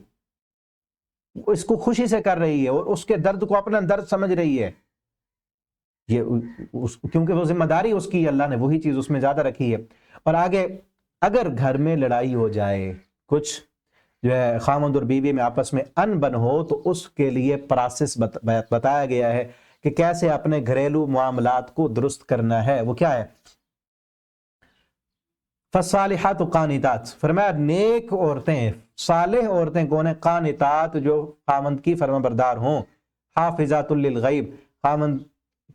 اس کو خوشی سے کر رہی ہے اور اس کے درد کو اپنا درد سمجھ رہی ہے. یہ کیونکہ وہ ذمہ داری اس کی، اللہ نے وہی چیز اس میں زیادہ رکھی ہے. اور آگے اگر گھر میں لڑائی ہو جائے، کچھ جو ہے خاوند اور بیوی میں آپس میں ان بن ہو، تو اس کے لیے پروسیس بتایا گیا ہے کہ کیسے اپنے گھریلو معاملات کو درست کرنا ہے. وہ کیا ہے؟ فالصالحات قانتات، فرمایا نیک عورتیں، صالح عورتیں کون ہیں؟ قانتات، جو خاوند کی فرما بردار ہوں، حافظات للغیب، خاوند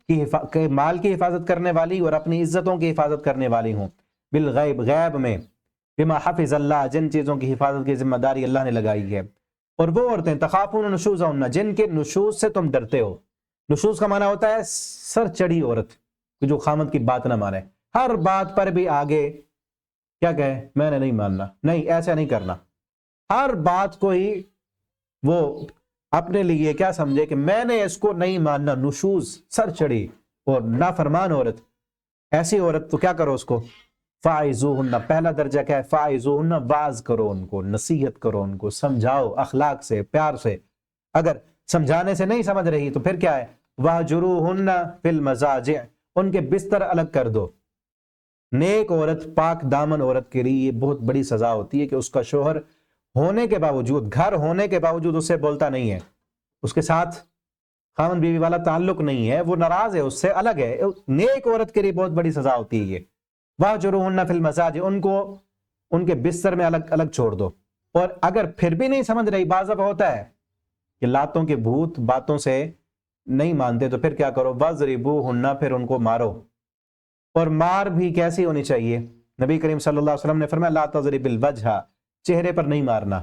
کی مال کی حفاظت کرنے والی اور اپنی عزتوں کی حفاظت کرنے والی ہوں، بالغیب، غیب میں، بما حفظ اللہ، جن چیزوں کی حفاظت کی ذمہ داری اللہ نے لگائی ہے. اور وہ عورتیں تخافون نشوزہن، جن کے نشوز سے تم ڈرتے ہو. نشوز کا معنی ہوتا ہے سر چڑھی عورت، جو خاوند کی بات نہ مانے، ہر بات پر بھی آگے کیا کہے، میں نے نہیں ماننا، نہیں ایسا نہیں کرنا، ہر بات کو ہی وہ اپنے لیے کیا سمجھے کہ میں نے اس کو نہیں ماننا. نشوز، سر چڑھی اور نافرمان عورت، ایسی عورت تو کیا کرو اس کو، فاعظوہن، پہلا درجہ کیا ہے، فاعظوہن، واعظ کرو ان کو، نصیحت کرو ان کو، سمجھاؤ اخلاق سے، پیار سے. اگر سمجھانے سے نہیں سمجھ رہی تو پھر کیا ہے، واہجروہن فی المضاجع، ان کے بستر الگ کر دو. نیک عورت، پاک دامن عورت کے لیے یہ بہت بڑی سزا ہوتی ہے کہ اس کا شوہر ہونے کے باوجود، گھر ہونے کے باوجود اس سے بولتا نہیں ہے، اس کے ساتھ خاوند بیوی والا تعلق نہیں ہے، وہ ناراض ہے اس سے، الگ ہے. نیک عورت کے لیے بہت بڑی سزا ہوتی ہے یہ. واہجروہن فی المضاجع، ان کو ان کے بستر میں الگ الگ چھوڑ دو. اور اگر پھر بھی نہیں سمجھ رہی، بعض دفعہ ہوتا ہے کہ لاتوں کے بھوت باتوں سے نہیں مانتے، تو پھر کیا کرو، وَاضْرِبُوهُنَّ، پھر ان کو مارو. اور مار بھی کیسی ہونی چاہیے؟ نبی کریم صلی اللہ علیہ وسلم نے فرمایا لا تضرب الوجہ، چہرے پر نہیں مارنا،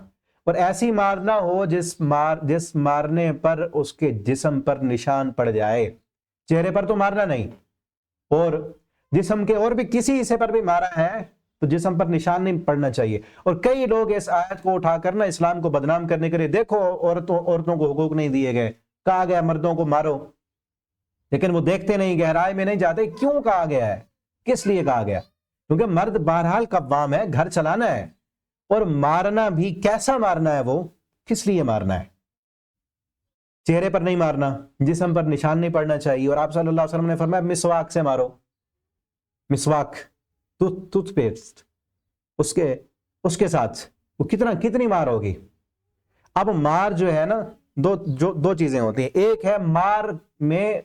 اور ایسی مارنا ہو جس مارنے پر اس کے جسم پر نشان پڑ جائے. چہرے پر تو مارنا نہیں، اور جسم کے اور بھی کسی حصے پر بھی مارا ہے تو جسم پر نشان نہیں پڑنا چاہیے. اور کئی لوگ اس آیت کو اٹھا کر نا اسلام کو بدنام کرنے کے لیے، دیکھو عورتوں کو حقوق نہیں دیے گئے، کہا گیا مردوں کو مارو، لیکن وہ دیکھتے نہیں، گہرائی میں نہیں جاتے کیوں کہا گیا ہے، کس لیے کہا گیا. کیونکہ مرد بہرحال قوام ہے، گھر چلانا ہے، اور مارنا بھی کیسا مارنا ہے، وہ کس لیے مارنا ہے. چہرے پر نہیں مارنا، جسم پر نشان نہیں پڑنا چاہیے. اور آپ صلی اللہ علیہ وسلم نے فرمایا مسواک سے مارو، مسواک، ٹوتھ پیسٹ، اس کے ساتھ وہ کتنی مار ہوگی. اب مار جو ہے نا، دو چیزیں ہوتی ہیں. ایک ہے مار میں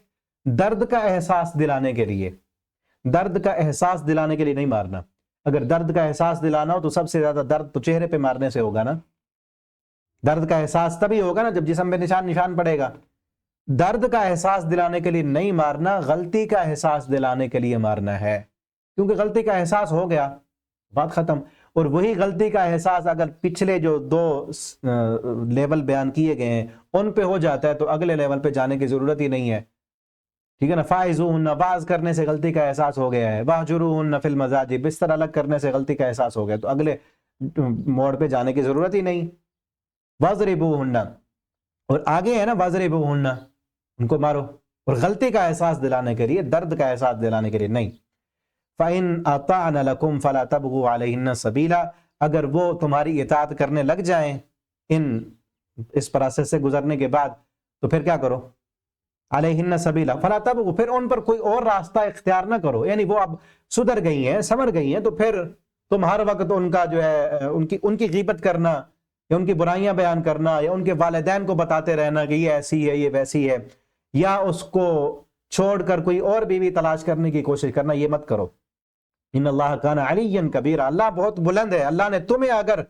درد کا احساس دلانے کے لیے، درد کا احساس دلانے کے لیے نہیں مارنا. اگر درد کا احساس دلانا ہو تو سب سے زیادہ درد تو چہرے پہ مارنے سے ہوگا نا. درد کا احساس تبھی ہوگا نا جب جسم پہ نشان پڑے گا. درد کا احساس دلانے کے لیے نہیں مارنا، غلطی کا احساس دلانے کے لیے مارنا ہے. کیونکہ غلطی کا احساس ہو گیا، بات ختم. اور وہی غلطی کا احساس اگر پچھلے جو 2 لیول بیان کیے گئے ہیں ان پہ ہو جاتا ہے تو اگلے لیول پہ جانے کی ضرورت ہی نہیں ہے. ٹھیک ہے نا. فائزوہن، باز کرنے سے غلطی کا احساس ہو گیا ہے. واہجروہن فی المضاجع، بستر الگ کرنے سے غلطی کا احساس ہو گیا تو اگلے موڑ پہ جانے کی ضرورت ہی نہیں. واضربوہن، اور آگے ہے نا واضربوہن، ان کو مارو. اور غلطی کا احساس دلانے کے لیے، درد کا احساس دلانے کے لیے نہیں. فَإِنْ أَطَعْنَ لَكُمْ فَلَا تَبْغُوا عَلَيْهِنَّ سَبِيلًا، اگر وہ تمہاری اطاعت کرنے لگ جائیں اس پروسیس سے گزرنے کے بعد تو پھر کیا کرو، علیہن سبیلا فلا تبغوا، پھر ان پر کوئی اور راستہ اختیار نہ کرو. یعنی وہ اب سدھر گئی ہیں، سمر گئی ہیں، تو پھر تم ہر وقت ان کا جو ہے ان کی غیبت کرنا یا ان کی برائیاں بیان کرنا یا ان کے والدین کو بتاتے رہنا کہ یہ ایسی ہے یہ ویسی ہے، یا اس کو چھوڑ کر کوئی اور بیوی تلاش کرنے کی کوشش کرنا، یہ مت کرو۔ ان اللہ کان علی کبیرا، اللہ بہت بلند ہے۔ اللہ نے تمہیں اگر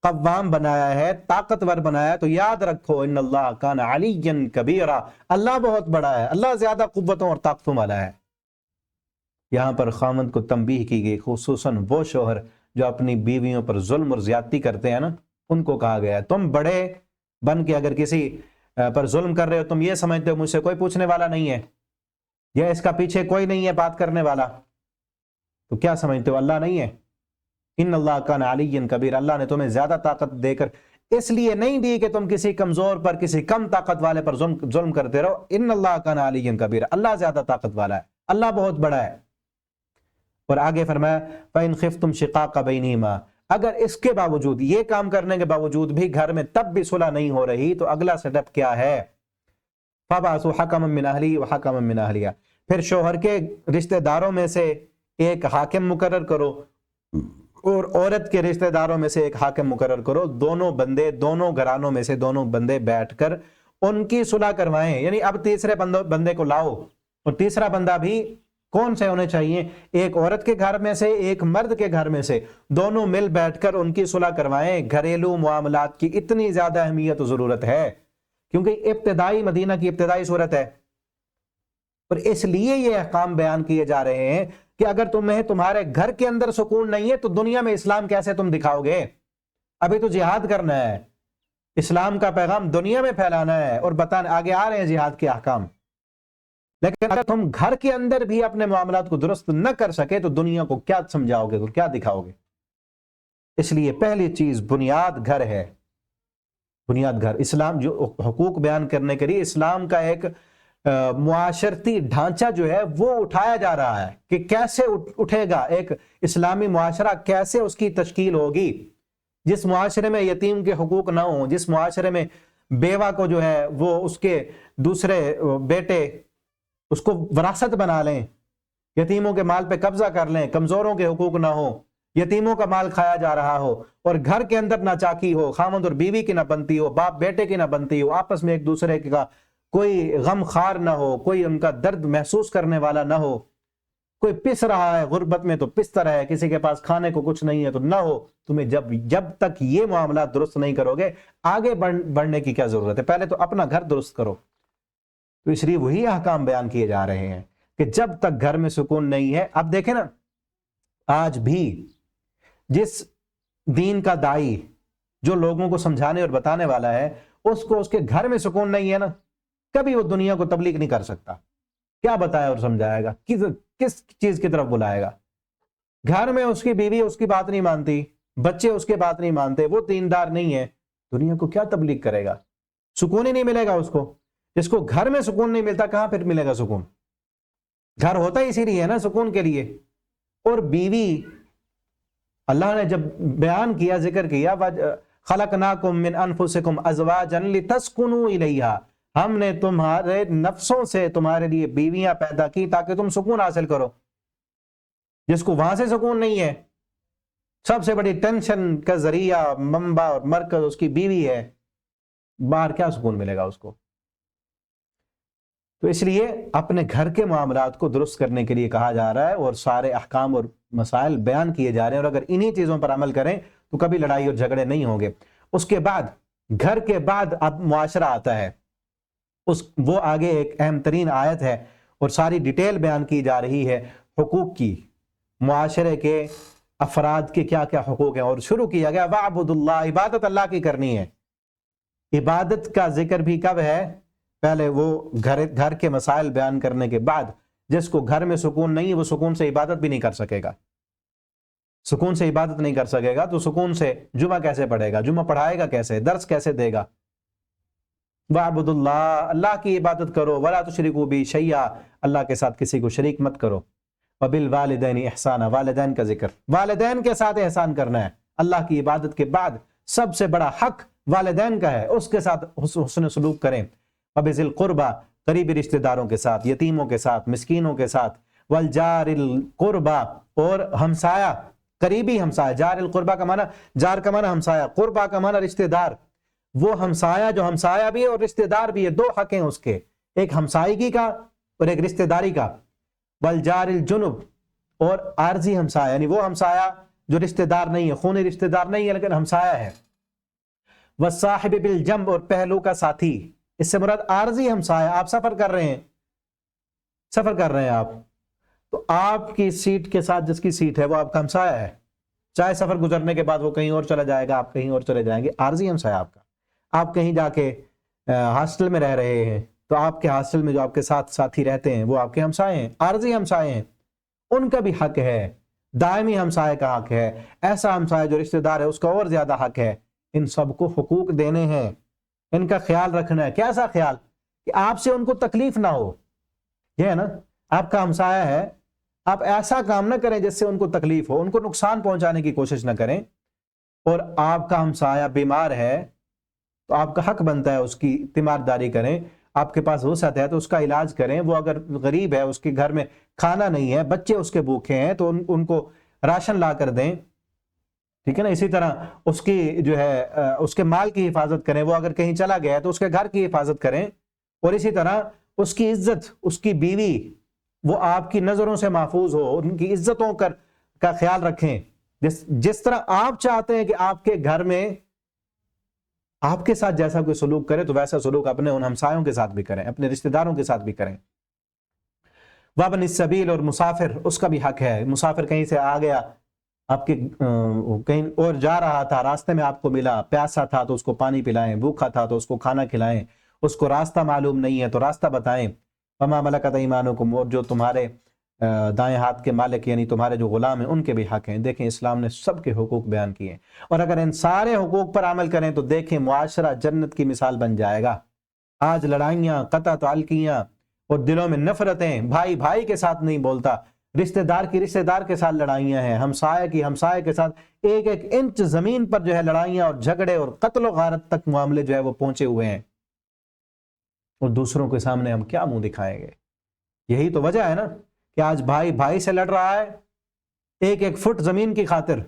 قوام بنایا ہے، طاقتور بنایا ہے، تو یاد رکھو ان اللہ کان علی کبیرا، اللہ بہت بڑا ہے، اللہ زیادہ قوتوں اور طاقتوں والا ہے۔ یہاں پر خاوند کو تنبیہ کی گئی، خصوصاً وہ شوہر جو اپنی بیویوں پر ظلم اور زیادتی کرتے ہیں نا، ان کو کہا گیا ہے تم بڑے بن کے اگر کسی پر ظلم کر رہے ہو، تم یہ سمجھتے ہو مجھ سے کوئی پوچھنے والا نہیں ہے، یا اس کا پیچھے کوئی نہیں ہے بات کرنے والا، تو کیا سمجھتے ہو اللہ نہیں ہے؟ ان اللہ کان علی کبیر، اللہ نے تمہیں زیادہ طاقت دے کر اس لیے نہیں دی کہ تم کسی کمزور پر، کسی کم طاقت والے پر ظلم کرتے رہو۔ ان اللہ کان علی کبیر، اللہ زیادہ طاقت والا ہے، اللہ بہت بڑا ہے۔ اور آگے فرمایا فَإِنْ خِفْتُمْ شِقَاقَ بَيْنِهِمَا، اگر اس کے باوجود، یہ کام کرنے کے باوجود بھی گھر میں تب بھی صلح نہیں ہو رہی، تو اگلا سٹیپ کیا ہے؟ فَبَعْثُوا حَكَمًا مِّنْ أَهْلِهِ وَحَكَمًا مِّنْ أَهْلِهَا، پھر شوہر کے رشتہ داروں میں سے ایک حاکم مقرر کرو اور عورت کے رشتہ داروں میں سے ایک حاکم مقرر کرو، دونوں بندے، دونوں گھرانوں میں سے دونوں بندے بیٹھ کر ان کی صلح کروائیں۔ یعنی اب تیسرے بندے کو لاؤ، اور تیسرا بندہ بھی کون سے ہونے چاہیے؟ ایک عورت کے گھر میں سے، ایک مرد کے گھر میں سے، دونوں مل بیٹھ کر ان کی صلح کروائیں۔ گھریلو معاملات کی اتنی زیادہ اہمیت و ضرورت ہے کیونکہ ابتدائی مدینہ کی ابتدائی صورت ہے، اور اس لیے یہ احکام بیان کیے جا رہے ہیں کہ اگر تمہیں تمہارے گھر کے اندر سکون نہیں ہے تو دنیا میں اسلام کیسے تم دکھاؤ گے؟ ابھی تو جہاد کرنا ہے، اسلام کا پیغام دنیا میں پھیلانا ہے، اور بتانے آگے آ رہے ہیں جہاد کے احکام۔ لیکن اگر تم گھر کے اندر بھی اپنے معاملات کو درست نہ کر سکے تو دنیا کو کیا سمجھاؤ گے، کیا دکھاؤ گے؟ اس لیے پہلی چیز بنیاد گھر ہے، بنیاد گھر۔ اسلام جو حقوق بیان کرنے کے لیے اسلام کا ایک معاشرتی ڈھانچہ جو ہے وہ اٹھایا جا رہا ہے کہ کیسے اٹھے گا ایک اسلامی معاشرہ، کیسے اس کی تشکیل ہوگی، جس معاشرے میں یتیم کے حقوق نہ ہوں، جس معاشرے میں بیوہ کو جو ہے وہ اس کے دوسرے بیٹے اس کو وراثت بنا لیں، یتیموں کے مال پہ قبضہ کر لیں، کمزوروں کے حقوق نہ ہو، یتیموں کا مال کھایا جا رہا ہو، اور گھر کے اندر نہ چاکی ہو، خامند اور بیوی کی نہ بنتی ہو، باپ بیٹے کی نہ بنتی ہو، آپس میں ایک دوسرے کا کوئی غم خار نہ ہو، کوئی ان کا درد محسوس کرنے والا نہ ہو، کوئی پس رہا ہے غربت میں تو پستا رہے، کسی کے پاس کھانے کو کچھ نہیں ہے تو نہ ہو۔ تمہیں جب تک یہ معاملات درست نہیں کرو گے آگے بڑھنے کی کیا ضرورت ہے؟ پہلے تو اپنا گھر درست کرو۔ تو اس لیے وہی احکام بیان کیے جا رہے ہیں کہ جب تک گھر میں سکون نہیں ہے، اب دیکھیں نا، آج بھی جس دین کا دائی جو لوگوں کو سمجھانے اور بتانے والا ہے، اس کو اس کے گھر میں سکون نہیں ہے نا، کبھی وہ دنیا کو تبلیغ نہیں کر سکتا۔ کیا بتایا اور سمجھائے گا؟ کس چیز کی طرف بلائے گا؟ گھر میں اس کی بیوی اس کی بات نہیں مانتی، بچے اس کے بات نہیں مانتے، وہ دیندار نہیں ہے، دنیا کو کیا تبلیغ کرے گا؟ سکون ہی نہیں ملے گا اس کو۔ جس کو گھر میں سکون نہیں ملتا کہاں پھر ملے گا سکون؟ گھر ہوتا ہی اسی لیے ہے نا، سکون کے لیے۔ اور بیوی اللہ نے جب بیان کیا، ذکر کیا، خَلَقْنَاكُم مِّنْ أَنفُسِكُمْ أَزْوَاجًا لِتَسْكُنُوا إِلَيْهَا، ہم نے تمہارے نفسوں سے تمہارے لیے بیویاں پیدا کی تاکہ تم سکون حاصل کرو۔ جس کو وہاں سے سکون نہیں ہے، سب سے بڑی ٹینشن کا ذریعہ، منبع اور مرکز اس کی بیوی ہے، باہر کیا سکون ملے گا اس کو؟ تو اس لیے اپنے گھر کے معاملات کو درست کرنے کے لیے کہا جا رہا ہے، اور سارے احکام اور مسائل بیان کیے جا رہے ہیں، اور اگر انہی چیزوں پر عمل کریں تو کبھی لڑائی اور جھگڑے نہیں ہوں گے۔ اس کے بعد گھر کے بعد اب معاشرہ آتا ہے، وہ آگے ایک اہم ترین آیت ہے اور ساری ڈیٹیل بیان کی جا رہی ہے حقوق کی، معاشرے کے افراد کے کیا کیا حقوق ہیں، اور شروع کیا گیا وَاعْبُدُوا اللَّهَ، عبادت اللہ کی کرنی ہے۔ عبادت کا ذکر بھی کب ہے؟ پہلے وہ گھر کے مسائل بیان کرنے کے بعد۔ جس کو گھر میں سکون نہیں ہے وہ سکون سے عبادت بھی نہیں کر سکے گا، سکون سے عبادت نہیں کر سکے گا تو سکون سے جمعہ کیسے پڑھے گا، جمعہ پڑھائے گا کیسے، درس کیسے دے گا؟ وَاعْبُدُوا اللَّهَ، اللہ کی عبادت کرو، وَلَا تُشْرِكُوا بِهِ شَيْئًا، اللہ کے ساتھ کسی کو شریک مت کرو۔ وَبِالْوَالِدَيْنِ إِحْسَانًا، والدین کا ذکر، والدین کے ساتھ احسان کرنا ہے۔ اللہ کی عبادت کے بعد سب سے بڑا حق والدین کا ہے، اس کے ساتھ حسن سلوک کریں۔ وَبِذِي الْقُرْبَى، قریبی رشتہ داروں کے ساتھ، یتیموں کے ساتھ، مسکینوں کے ساتھ۔ وَالْجَارِ الْقُرْبَى، اور ہمسایہ، قریبی ہمسایہ۔ جار القربہ کا معنی، جار کا معنی ہمسایہ، قربہ کا معنی رشتہ دار۔ وہ ہمسایہ جو ہمسایہ بھی ہے اور رشتہ دار بھی ہے، دو حق ہیں اس کے، ایک ہمسائیگی کا اور ایک رشتہ داری کا، والجار الجنب، اور عارضی ہمسایہ، یعنی وہ ہمسایہ جو رشتہ دار نہیں ہے، خونی رشتہ دار نہیں ہے لیکن ہمسایہ ہے، والصاحب بالجنب، اور پہلو کا ساتھی۔ اس سے مراد عارضی ہمسایہ، آپ سفر کر رہے ہیں آپ، تو آپ کی سیٹ کے ساتھ جس کی سیٹ ہے وہ آپ کا ہمسایہ ہے، چاہے سفر گزرنے کے بعد وہ کہیں اور چلا جائے گا، آپ کہیں اور چلے جائیں گے، عارضی ہمسایہ آپ کا۔ آپ کہیں جا کے ہاسٹل میں رہ رہے ہیں تو آپ کے ہاسٹل میں جو آپ کے ساتھ ساتھی رہتے ہیں وہ آپ کے ہمسائے ہیں، عارضی ہمسائے ہیں، ان کا بھی حق ہے، دائمی ہمسائے کا حق ہے، ایسا ہمسایہ جو رشتہ دار ہے اس کا اور زیادہ حق ہے۔ ان سب کو حقوق دینے ہیں، ان کا خیال رکھنا ہے۔ کیسا خیال؟ کہ آپ سے ان کو تکلیف نہ ہو، یہ ہے نا، آپ کا ہمسایہ ہے، آپ ایسا کام نہ کریں جس سے ان کو تکلیف ہو، ان کو نقصان پہنچانے کی کوشش نہ کریں۔ اور آپ کا ہمسایہ بیمار ہے تو آپ کا حق بنتا ہے اس کی تیمارداری کریں، آپ کے پاس وسعت ہے تو اس کا علاج کریں۔ وہ اگر غریب ہے، اس کے گھر میں کھانا نہیں ہے، بچے اس کے بھوکے ہیں، تو ان کو راشن لا کر دیں، ٹھیک ہے نا۔ اسی طرح اس کی جو ہے اس کے مال کی حفاظت کریں، وہ اگر کہیں چلا گیا ہے تو اس کے گھر کی حفاظت کریں۔ اور اسی طرح اس کی عزت، اس کی بیوی، وہ آپ کی نظروں سے محفوظ ہو، ان کی عزتوں کا خیال رکھیں۔ جس طرح آپ چاہتے ہیں کہ آپ کے گھر میں آپ کے ساتھ جیسا کوئی سلوک کرے تو ویسا سلوک اپنے ان ہمسایوں کے ساتھ بھی کریں، اپنے رشتہ داروں کے ساتھ بھی کریں۔ وابن السبیل، اور مسافر، اس کا بھی حق ہے۔ مسافر کہیں سے آ گیا، آپ کے کہیں اور جا رہا تھا، راستے میں آپ کو ملا، پیاسا تھا تو اس کو پانی پلائیں، بھوکا تھا تو اس کو کھانا کھلائیں، اس کو راستہ معلوم نہیں ہے تو راستہ بتائیں۔ وما ملکت ایمانکم، اور جو تمہارے دائیں ہاتھ کے مالک یعنی تمہارے جو غلام ہیں ان کے بھی حق ہیں۔ دیکھیں اسلام نے سب کے حقوق بیان کیے، اور اگر ان سارے حقوق پر عمل کریں تو دیکھیں معاشرہ جنت کی مثال بن جائے گا۔ آج لڑائیاں، قطع تعلقیاں اور دلوں میں نفرتیں، بھائی بھائی کے ساتھ نہیں بولتا، رشتہ دار کی رشتہ دار کے ساتھ لڑائیاں ہیں، ہمسائے کی ہمسائے کے ساتھ، ایک ایک انچ زمین پر جو ہے لڑائیاں اور جھگڑے اور قتل و غارت تک معاملے جو ہے وہ پہنچے ہوئے ہیں، اور دوسروں کے سامنے ہم کیا منہ دکھائیں گے؟ یہی تو وجہ ہے نا کہ آج بھائی بھائی سے لڑ رہا ہے ایک ایک فٹ زمین کی خاطر،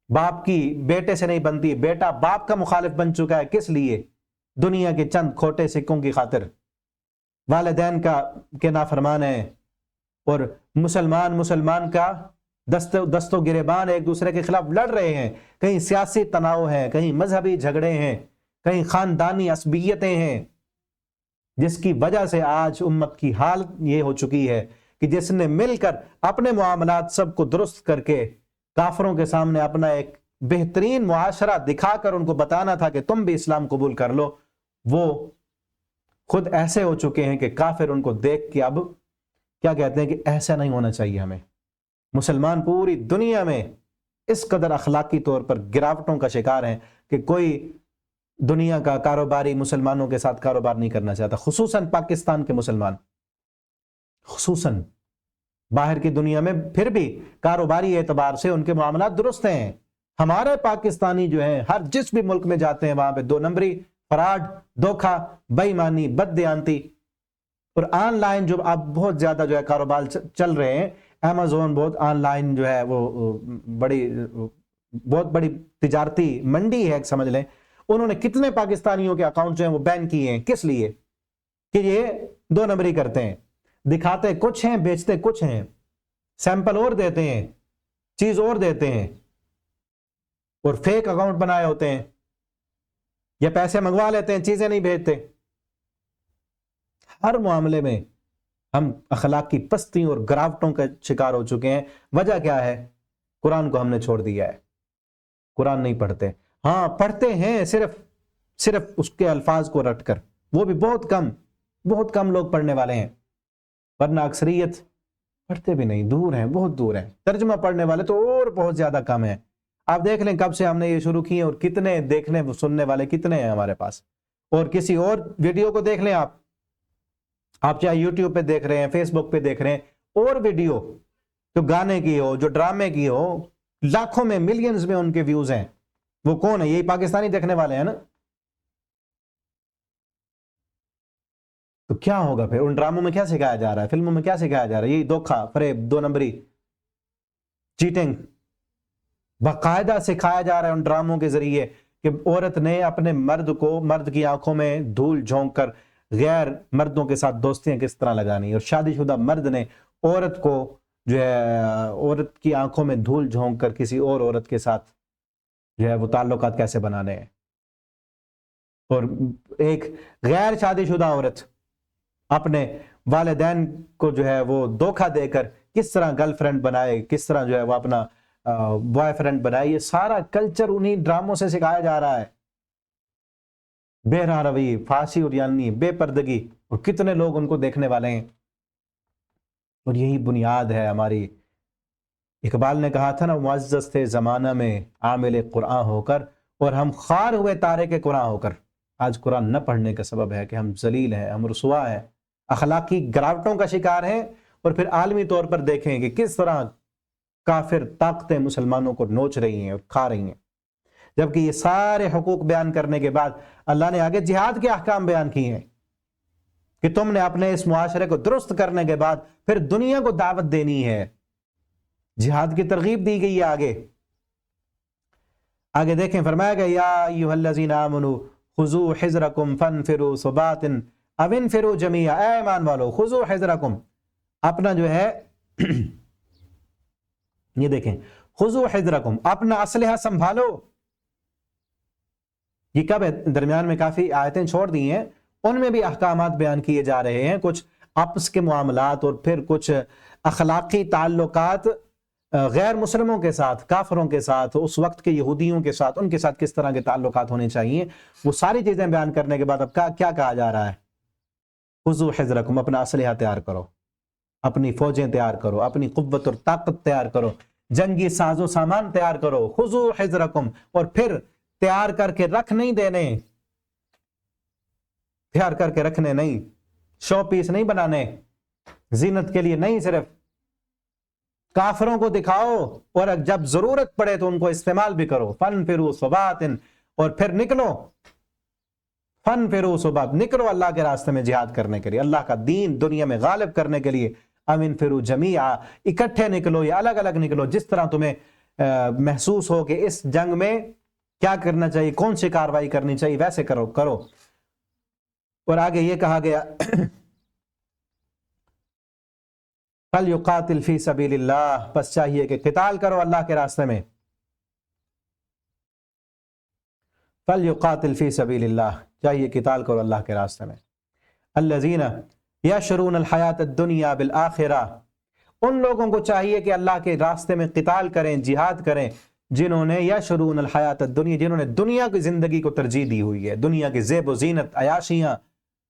باپ کی بیٹے سے نہیں بنتی، بیٹا باپ کا مخالف بن چکا ہے، کس لیے؟ دنیا کے چند کھوٹے سکوں کی خاطر، والدین کے نافرمان ہیں، اور مسلمان کا دست و گریبان ایک دوسرے کے خلاف لڑ رہے ہیں، کہیں سیاسی تناؤ ہیں، کہیں مذہبی جھگڑے ہیں، کہیں خاندانی عصبیتیں ہیں، جس کی وجہ سے آج امت کی حالت یہ ہو چکی ہے کہ جس نے مل کر اپنے معاملات سب کو درست کر کے کافروں کے سامنے اپنا ایک بہترین معاشرہ دکھا کر ان کو بتانا تھا کہ تم بھی اسلام قبول کر لو، وہ خود ایسے ہو چکے ہیں کہ کافر ان کو دیکھ کے اب کیا کہتے ہیں کہ ایسا نہیں ہونا چاہیے ہمیں۔ مسلمان پوری دنیا میں اس قدر اخلاقی طور پر گراوٹوں کا شکار ہیں کہ کوئی دنیا کا کاروباری مسلمانوں کے ساتھ کاروبار نہیں کرنا چاہتا، خصوصاً پاکستان کے مسلمان، خصوصاً باہر کی دنیا میں پھر بھی کاروباری اعتبار سے ان کے معاملات درست ہیں۔ ہمارے پاکستانی جو ہیں ہر جس بھی ملک میں جاتے ہیں وہاں پہ دو نمبری، فراڈ، دھوکہ، بے ایمانی، بد دیانتی، اور آن لائن جو اب بہت زیادہ جو ہے کاروبار چل رہے ہیں، ایمیزون بہت آن لائن جو ہے وہ بہت بڑی تجارتی منڈی ہے سمجھ لیں، انہوں نے کتنے پاکستانیوں کے اکاؤنٹ جو ہیں وہ بین کیے ہیں، کس لیے؟ کہ یہ دو نمبری کرتے ہیں، دکھاتے کچھ ہیں بیچتے کچھ ہیں، سیمپل اور دیتے ہیں، چیز اور دیتے ہیں، اور فیک اکاؤنٹ بنائے ہوتے ہیں، یا پیسے منگوا لیتے ہیں، چیزیں نہیں بھیجتے۔ ہر معاملے میں ہم اخلاق کی پستی اور گراوٹوں کا شکار ہو چکے ہیں۔ وجہ کیا ہے؟ قرآن کو ہم نے چھوڑ دیا ہے، قرآن نہیں پڑھتے، ہاں پڑھتے ہیں صرف اس کے الفاظ کو رٹ کر، وہ بھی بہت کم لوگ پڑھنے والے ہیں، ورنہ اکثریت پڑھتے بھی نہیں، دور ہیں، بہت دور ہیں۔ ترجمہ پڑھنے والے تو اور بہت زیادہ کم ہیں۔ آپ دیکھ لیں کب سے ہم نے یہ شروع کی اور کتنے دیکھنے سننے والے کتنے ہیں ہمارے پاس، اور کسی اور ویڈیو کو دیکھ لیں آپ چاہے یوٹیوب پہ دیکھ رہے ہیں، فیس بک پہ دیکھ رہے ہیں، اور ویڈیو جو گانے کی ہو، جو ڈرامے کی ہو، لاکھوں میں ملینز میں ان کے ویوز ہیں، وہ کون ہے؟ یہی پاکستانی دیکھنے والے ہیں نا۔ تو کیا ہوگا پھر؟ ان ڈراموں میں کیا سکھایا جا رہا ہے، فلموں میں کیا سکھایا جا رہا ہے؟ یہی دھوکہ، فریب، دو نمبری، چیٹنگ باقاعدہ سکھایا جا رہا ہے ان ڈراموں کے ذریعے کہ عورت نے اپنے مرد کی آنکھوں میں دھول جھونک کر غیر مردوں کے ساتھ دوستیاں کس طرح لگانی، اور شادی شدہ مرد نے عورت کو جو ہے عورت کی آنکھوں میں دھول جھونک کر کسی اور عورت کے ساتھ جو ہے وہ تعلقات کیسے بنانے ہیں، اور ایک غیر شادی شدہ عورت اپنے والدین کو جو ہے وہ دھوکہ دے کر کس طرح گرل فرینڈ بنائے، کس طرح جو ہے وہ اپنا بوائے فرینڈ بنائے، یہ سارا کلچر انہی ڈراموں سے سکھایا جا رہا ہے۔ بے راہ روی، فحاشی اور یعنی بے پردگی، اور کتنے لوگ ان کو دیکھنے والے ہیں، اور یہی بنیاد ہے ہماری۔ اقبال نے کہا تھا نا، معزز تھے زمانہ میں عامل قرآن ہو کر، اور ہم خوار ہوئے تارک قرآن ہو کر۔ آج قرآن نہ پڑھنے کا سبب ہے کہ ہم ذلیل ہیں، ہم رسوا ہیں، اخلاقی گراوٹوں کا شکار ہیں، اور پھر عالمی طور پر دیکھیں کہ کس طرح کافر طاقتیں مسلمانوں کو نوچ رہی ہیں اور کھا رہی ہیں۔ جبکہ یہ سارے حقوق بیان کرنے کے بعد اللہ نے آگے جہاد کے احکام بیان کیے ہیں کہ تم نے اپنے اس معاشرے کو درست کرنے کے بعد پھر دنیا کو دعوت دینی ہے، جہاد کی ترغیب دی گئی ہے۔ آگے دیکھیں، فرمایا گیا یا ایھا الذین آمنوا خذوا حذرکم فانفروا ثبات او انفروا جمیعا، اے ایمان والو خذوا حذرکم، اپنا جو ہے یہ دیکھیں، خذوا حذرکم، اپنا اسلحہ سنبھالو۔ یہ کب ہے؟ درمیان میں کافی آیتیں چھوڑ دی ہیں، ان میں بھی احکامات بیان کیے جا رہے ہیں، کچھ آپس کے معاملات اور پھر کچھ اخلاقی تعلقات غیر مسلموں کے ساتھ، کافروں کے ساتھ، اس وقت کے یہودیوں کے ساتھ، ان کے ساتھ کس طرح کے تعلقات ہونے چاہیے، وہ ساری چیزیں بیان کرنے کے بعد اب کیا کہا جا رہا ہے؟ خذوا حذرکم، اپنا اسلحہ تیار کرو، اپنی فوجیں تیار کرو، اپنی قوت اور طاقت تیار کرو، جنگی ساز و سامان تیار کرو۔ خذوا حذرکم، اور پھر تیار کر کے رکھ نہیں دینے، تیار کر کے رکھنے نہیں، شو پیس نہیں بنانے، زینت کے لیے نہیں، صرف کافروں کو دکھاؤ، اور جب ضرورت پڑے تو ان کو استعمال بھی کرو۔ فانفروا ثبات، اور پھر نکلو، فانفروا ثبات، نکلو اللہ کے راستے میں جہاد کرنے کے لیے، اللہ کا دین دنیا میں غالب کرنے کے لیے۔ ام انفروا جمیعا، اکٹھے نکلو یا الگ الگ نکلو، جس طرح تمہیں محسوس ہو کہ اس جنگ میں کیا کرنا چاہیے، کون سی کاروائی کرنی چاہیے، ویسے کرو۔ اور آگے یہ کہا گیا فَلْيُقَاتِلْ فِي سَبِيلِ اللَّهِ، بس چاہیے کہ قتال کرو اللہ کے راستے میں۔ فَلْيُقَاتِلْ فِي سَبِيلِ اللَّهِ، چاہیے قتال کرو اللہ کے راستے میں۔ الَّذِينَ يَشْرُونَ الْحَيَاةَ الدُّنْيَا بِالْآخِرَةِ، ان لوگوں کو چاہیے کہ اللہ کے راستے میں قتال کریں، جہاد کریں، جنہوں نے یشرون الحیات الدنیا، جنہوں نے دنیا کی زندگی کو ترجیح دی ہوئی ہے، دنیا کی زیب و زینت، عیاشیاں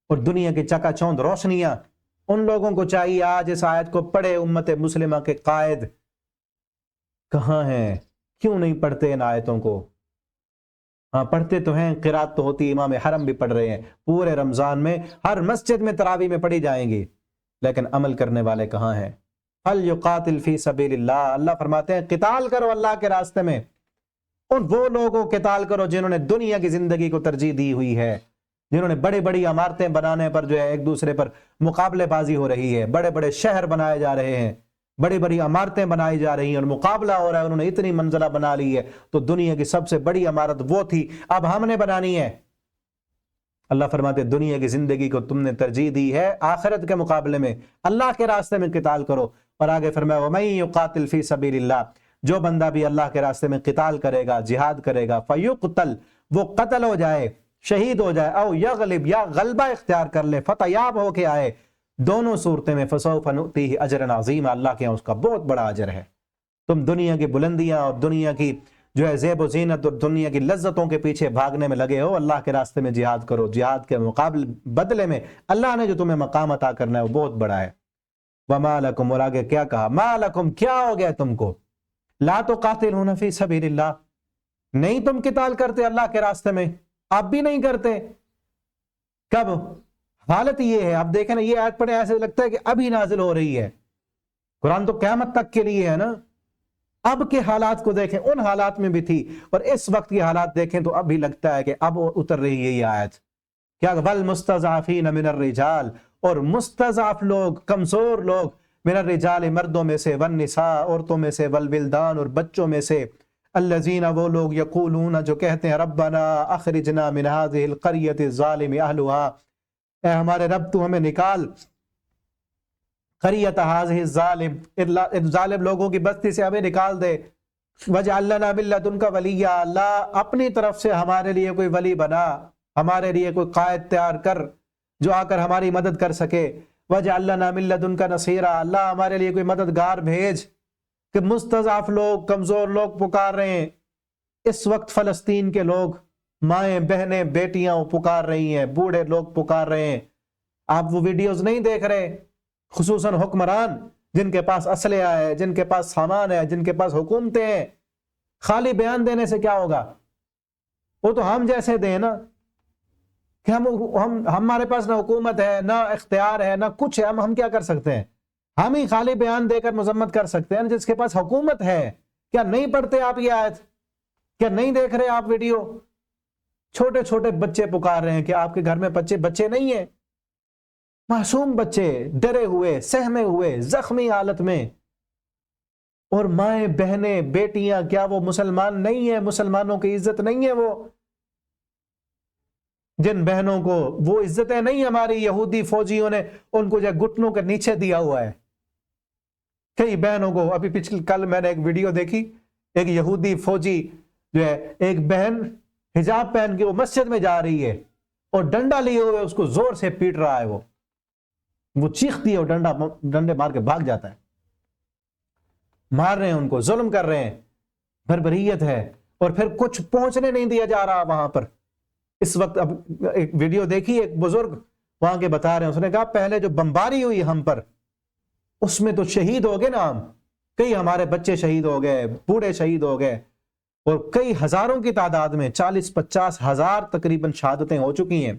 اور دنیا کی چکا چوند روشنیاں، ان لوگوں کو چاہیے آج اس آیت کو پڑھے۔ امت مسلمہ کے قائد کہاں ہیں؟ کیوں نہیں پڑھتے ان آیتوں کو؟ ہاں پڑھتے تو ہیں، قرات تو ہوتی، امام حرم بھی پڑھ رہے ہیں، پورے رمضان میں ہر مسجد میں تراویح میں پڑھی جائیں گی، لیکن عمل کرنے والے کہاں ہیں؟ فَلْيُقَاتِلْ فِي سَبِيلِ اللَّهِ، اللہ فرماتے ہیں قتال کرو اللہ کے راستے میں، اور وہ لوگوں قتال کرو جنہوں نے دنیا کی زندگی کو ترجیح دی ہوئی ہے، جنہوں نے بڑی بڑی عمارتیں بنانے پر جو ہے ایک دوسرے پر مقابلے بازی ہو رہی ہے، بڑے بڑے شہر بنائے جا رہے ہیں، بڑی بڑی عمارتیں بنائی جا رہی ہیں اور مقابلہ ہو رہا ہے، انہوں نے اتنی منزلہ بنا لی ہے تو دنیا کی سب سے بڑی عمارت وہ تھی، اب ہم نے بنانی ہے۔ اللہ فرماتے دنیا کی زندگی کو تم نے ترجیح دی ہے آخرت کے مقابلے میں، اللہ کے راستے میں قتال کرو۔ اور آگے فرمایا وَمَن يُقَاتِلْ فِي سَبِيلِ اللَّهِ، جو بندہ بھی اللہ کے راستے میں قتال کرے گا، جہاد کرے گا، فَيُقْتَلْ، وہ قتل ہو جائے، شہید ہو جائے، او یغلب، یا غلبہ اختیار کر لے، فتح یاب ہو کے آئے، دونوں صورتیں میں فَسَوْفَ نُؤْتِيهِ أَجْرًا عَظِيمًا، اللہ کے یہاں اس کا بہت بڑا اجر ہے۔ تم دنیا کی بلندیاں اور دنیا کی جو ہے زیب و زینت اور دنیا کی لذتوں کے پیچھے بھاگنے میں لگے ہو، اللہ کے راستے میں جہاد کرو، جہاد کے مقابل بدلے میں اللہ نے جو تمہیں مقام عطا کرنا ہے وہ بہت بڑا ہے۔ وَمَا لَكُمْ، اور آگے کیا کہا، مَا لَكُمْ، کیا ہو گیا تم کو، لَا تُقَاتِلُونَ فِي سَبِيلِ اللَّهِ، نہیں تم قتال کرتے اللہ کے راستے میں، آپ بھی نہیں کرتے، کب؟ حالت یہ ہے، آپ دیکھیں نا یہ آیت پڑھیں ایسے لگتا ہے کہ ابھی نازل ہو رہی ہے، قرآن تو قیامت تک کے لیے ہے نا، اب کے حالات کو دیکھیں، ان حالات میں بھی تھی، اور اس وقت کی حالات دیکھیں تو اب بھی لگتا ہے کہ اب اتر رہی ہے یہ آیت، کیا وَالْمُسْتَضْعَفِينَ مِنَ الرِّجَالِ، اور مستضعف لوگ، کمزور لوگ، من الرجال، مردوں میں سے، والنساء، عورتوں میں سے، والولدان، اور بچوں میں سے، الذین، وہ لوگ، یقولون، جو کہتے ہیں، ربنا اخرجنا من هذه القرية الظالم اهلها، اے ہمارے رب تو ہمیں نکال قریۃ ھذہ الظالم، ظالم لوگوں کی بستی سے ہمیں نکال دے، وجعل لنا من لدنک ولیا، اللہ اپنی طرف سے ہمارے لیے کوئی ولی بنا، ہمارے لیے کوئی قائد تیار کر جو آ کر ہماری مدد کر سکے، وجعل لنا من لدنک نصیرا، اللہ ہمارے لیے کوئی مددگار بھیج، کہ مستضعف لوگ، کمزور لوگ پکار رہے ہیں اس وقت، فلسطین کے لوگ، مائیں بہنیں بیٹیاں پکار رہی ہیں، بوڑھے لوگ پکار رہے ہیں، آپ وہ ویڈیوز نہیں دیکھ رہے؟ خصوصاً حکمران جن کے پاس اسلحہ ہے، جن کے پاس سامان ہے، جن کے پاس حکومتیں ہیں، خالی بیان دینے سے کیا ہوگا؟ وہ تو ہم جیسے دیں نا، کہ ہمارے پاس نہ حکومت ہے، نہ اختیار ہے، نہ کچھ ہے، ہم کیا کر سکتے ہیں؟ ہم ہی خالی بیان دے کر مذمت کر سکتے ہیں۔ جس کے پاس حکومت ہے، کیا نہیں پڑھتے آپ یہ آیت؟ کیا نہیں دیکھ رہے آپ ویڈیو؟ چھوٹے چھوٹے بچے پکار رہے ہیں کہ آپ کے گھر میں بچے نہیں ہیں، معصوم بچے ڈرے ہوئے، سہمے ہوئے، زخمی حالت میں، اور مائیں بہنیں بیٹیاں، کیا وہ مسلمان نہیں ہیں؟ مسلمانوں کی عزت نہیں ہے وہ؟ جن بہنوں کو وہ عزتیں نہیں ہماری یہودی فوجیوں نے ان کو جو گھٹنوں کے نیچے دیا ہوا ہے، کئی بہنوں کو، ابھی کل میں نے ایک ویڈیو دیکھی، ایک یہودی فوجی جو ہے، ایک بہن حجاب پہن کے وہ مسجد میں جا رہی ہے اور ڈنڈا لیے ہوئے اس کو زور سے پیٹ رہا ہے، وہ چیختی ہے اور ڈنڈے مار کے بھاگ جاتا ہے، مار رہے ہیں ان کو، ظلم کر رہے ہیں، بربریت ہے، اور پھر کچھ پہنچنے نہیں دیا جا رہا وہاں پر۔ اس وقت اب ایک ویڈیو دیکھی، ایک بزرگ وہاں کے بتا رہے ہیں، اس نے کہا پہلے جو بمباری ہوئی ہم پر، اس میں تو شہید ہو گئے نا ہم، کئی ہمارے بچے شہید ہو گئے، بوڑھے شہید ہو گئے، اور کئی ہزاروں کی تعداد میں 40-50 ہزار تقریباً شہادتیں ہو چکی ہیں،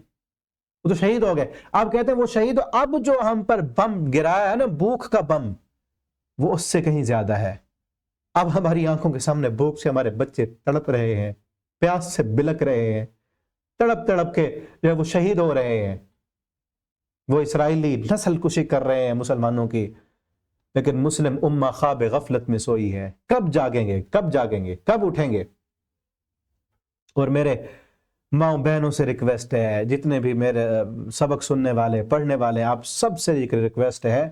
وہ تو شہید ہو گئے۔ اب کہتے ہیں وہ شہید، اب جو ہم پر بم گرایا ہے نا، بھوک کا بم، وہ اس سے کہیں زیادہ ہے۔ اب ہماری آنکھوں کے سامنے بھوک سے ہمارے بچے تڑپ رہے ہیں، پیاس سے بلک رہے ہیں، تڑپ تڑپ کے جو ہے وہ شہید ہو رہے ہیں، وہ اسرائیلی نسل کشی کر رہے ہیں مسلمانوں کی، لیکن مسلم امہ خواب غفلت میں سوئی ہے۔ کب جاگیں گے؟ کب جاگیں گے؟ کب اٹھیں گے؟ اور میرے ماں بہنوں سے ریکویسٹ ہے، جتنے بھی میرے سبق سننے والے، پڑھنے والے، آپ سب سے ریکویسٹ ہے،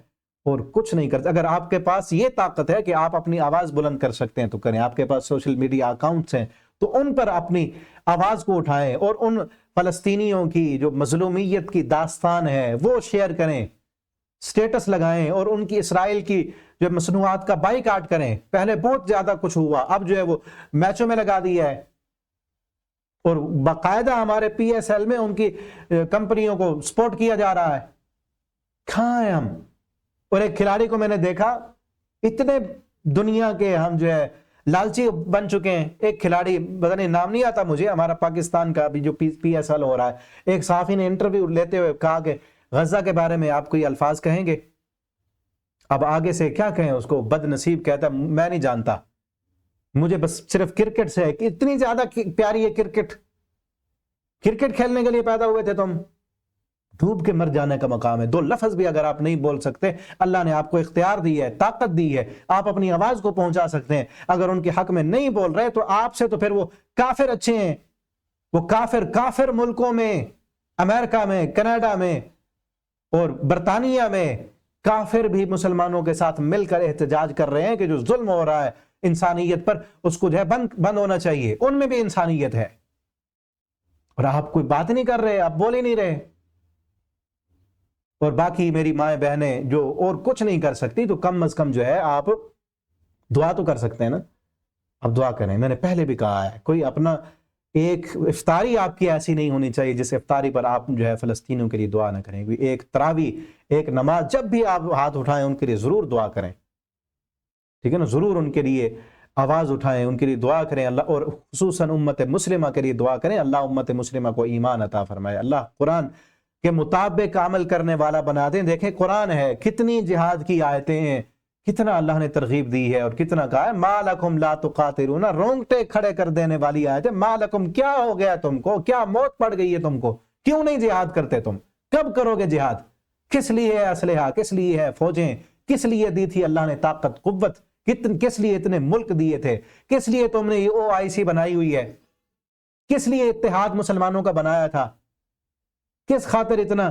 اور کچھ نہیں کرتے، اگر آپ کے پاس یہ طاقت ہے کہ آپ اپنی آواز بلند کر سکتے ہیں تو کریں، آپ کے پاس سوشل میڈیا اکاؤنٹس ہیں تو ان پر اپنی آواز کو اٹھائیں، اور ان فلسطینیوں کی جو مظلومیت کی داستان ہے وہ شیئر کریں، سٹیٹس لگائیں، اور ان کی اسرائیل کی جو مصنوعات کا بائیکاٹ کریں۔ پہلے بہت زیادہ کچھ ہوا، اب جو ہے وہ میچوں میں لگا دیا ہے، اور باقاعدہ ہمارے پی ایس ایل میں ان کی کمپنیوں کو سپورٹ کیا جا رہا ہے۔ کہاں ہیں ہم؟ اور ایک کھلاڑی کو میں نے دیکھا، اتنے دنیا کے ہم جو ہے لالچی بن چکے ہیں، ایک کھلاڑی، پتہ نہیں نام نہیں آتا مجھے، ہمارا پاکستان کا بھی جو پی ایس ایل ہو رہا ہے، ایک صحافی نے انٹرویو لیتے ہوئے کہا کہ غزہ کے بارے میں آپ کوئی الفاظ کہیں گے؟ اب آگے سے کیا کہیں اس کو؟ بد نصیب کہتا میں نہیں جانتا، مجھے بس صرف کرکٹ سے ہے، کہ اتنی زیادہ پیاری ہے کرکٹ کھیلنے کے لیے پیدا ہوئے تھے تم، ڈوب کے مر جانے کا مقام ہے۔ دو لفظ بھی اگر آپ نہیں بول سکتے، اللہ نے آپ کو اختیار دی ہے، طاقت دی ہے، آپ اپنی آواز کو پہنچا سکتے ہیں، اگر ان کے حق میں نہیں بول رہے تو آپ سے تو پھر وہ کافر اچھے ہیں، وہ کافر ملکوں میں، امریکہ میں، کینیڈا میں اور برطانیہ میں کافر بھی مسلمانوں کے ساتھ مل کر احتجاج کر رہے ہیں کہ جو ظلم ہو رہا ہے انسانیت پر، اس کو جو ہے بند ہونا چاہیے، ان میں بھی انسانیت ہے، اور آپ کوئی بات نہیں کر رہے، آپ بول ہی نہیں رہے۔ اور باقی میری مائیں بہنیں جو اور کچھ نہیں کر سکتی، تو کم از کم جو ہے آپ دعا تو کر سکتے ہیں نا، اب دعا کریں۔ میں نے پہلے بھی کہا ہے، کوئی اپنا ایک افطاری آپ کی ایسی نہیں ہونی چاہیے جس افطاری پر آپ جو ہے فلسطینیوں کے لیے دعا نہ کریں، ایک تراویح، ایک نماز، جب بھی آپ ہاتھ اٹھائیں ان کے لیے ضرور دعا کریں، ٹھیک ہے نا، ضرور ان کے لیے آواز اٹھائیں، ان کے لیے دعا کریں اللہ، اور خصوصاً امت مسلمہ کے لیے دعا کریں، اللہ امت مسلمہ کو ایمان عطا فرمائے، اللہ قرآن کے مطابق عمل کرنے والا بنا دیں۔ دیکھیں قرآن ہے، کتنی جہاد کی آیتیں ہیں، کتنا اللہ نے ترغیب دی ہے، اور کتنا کہا ہے ما لکم لا تقاتلون، رونگٹے کھڑے کر دینے والی آیت ہے، ما لکم، کیا ہو گیا تم کو، کیا موت پڑ گئی ہے تم کو، کیوں نہیں جہاد کرتے تم، کب کرو گے جہاد، کس لیے ہے اسلحہ، کس لیے ہے فوجیں، کس لیے دی تھی اللہ نے طاقت قوت، کس لیے اتنے ملک دیے تھے، کس لیے تم نے یہ OIC بنائی ہوئی ہے، کس لیے اتحاد مسلمانوں کا بنایا تھا، کس خاطر اتنا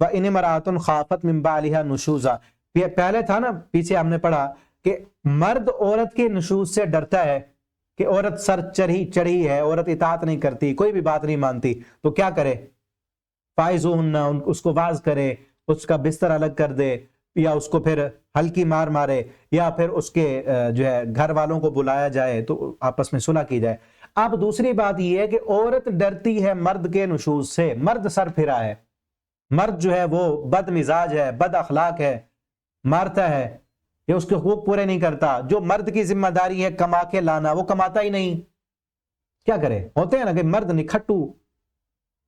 وَإِنِ امْرَأَةٌ خَافَتْ مِنْ بَعْلِهَا نُشُوزًا، پہلے تھا نا، پیچھے ہم نے پڑھا کہ مرد عورت کے نشوز سے ڈرتا ہے کہ عورت سر چڑھی ہے، عورت اطاعت نہیں کرتی، کوئی بھی بات نہیں مانتی، تو کیا کرے؟ فَائِزُوهُنَّ، اس کو واعظ کرے، اس کا بستر الگ کر دے، یا اس کو پھر ہلکی مار مارے، یا پھر اس کے جو ہے گھر والوں کو بلایا جائے تو آپس میں صلح کی جائے۔ اب دوسری بات یہ ہے کہ عورت ڈرتی ہے مرد کے نشوز سے، مرد سر پھرا ہے، مرد جو ہے وہ بد مزاج ہے، بد اخلاق ہے، مارتا ہے، یا اس کے حقوق پورے نہیں کرتا، جو مرد کی ذمہ داری ہے کما کے لانا وہ کماتا ہی نہیں، کیا کرے؟ ہوتے ہیں نا کہ مرد نکھٹو،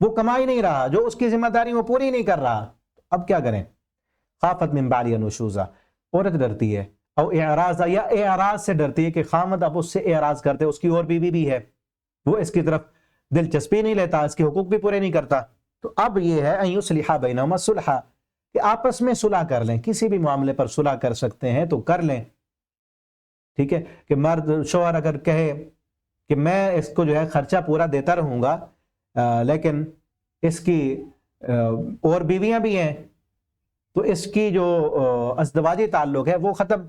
وہ کما ہی نہیں رہا، جو اس کی ذمہ داری وہ پوری نہیں کر رہا، اب کیا کریں؟ خافت من بعلها نشوزا، عورت ڈرتی ہے، او اعراض، یا اعراض سے ڈرتی ہے کہ خامد اب اس سے اعراض کرتے، اس کی اور بیوی بھی ہے، وہ اس کی طرف دلچسپی نہیں لیتا، اس کے حقوق بھی پورے نہیں کرتا، تو اب یہ ہے ان یصلح بینہما صلحا، کہ آپس میں صلح کر لیں، کسی بھی معاملے پر صلح کر سکتے ہیں تو کر لیں، ٹھیک ہے؟ کہ مرد شوہر اگر کہے کہ میں اس کو جو ہے خرچہ پورا دیتا رہوں گا، لیکن اس کی اور بیویاں بھی ہیں، تو اس کی جو ازدواجی تعلق ہے وہ ختم،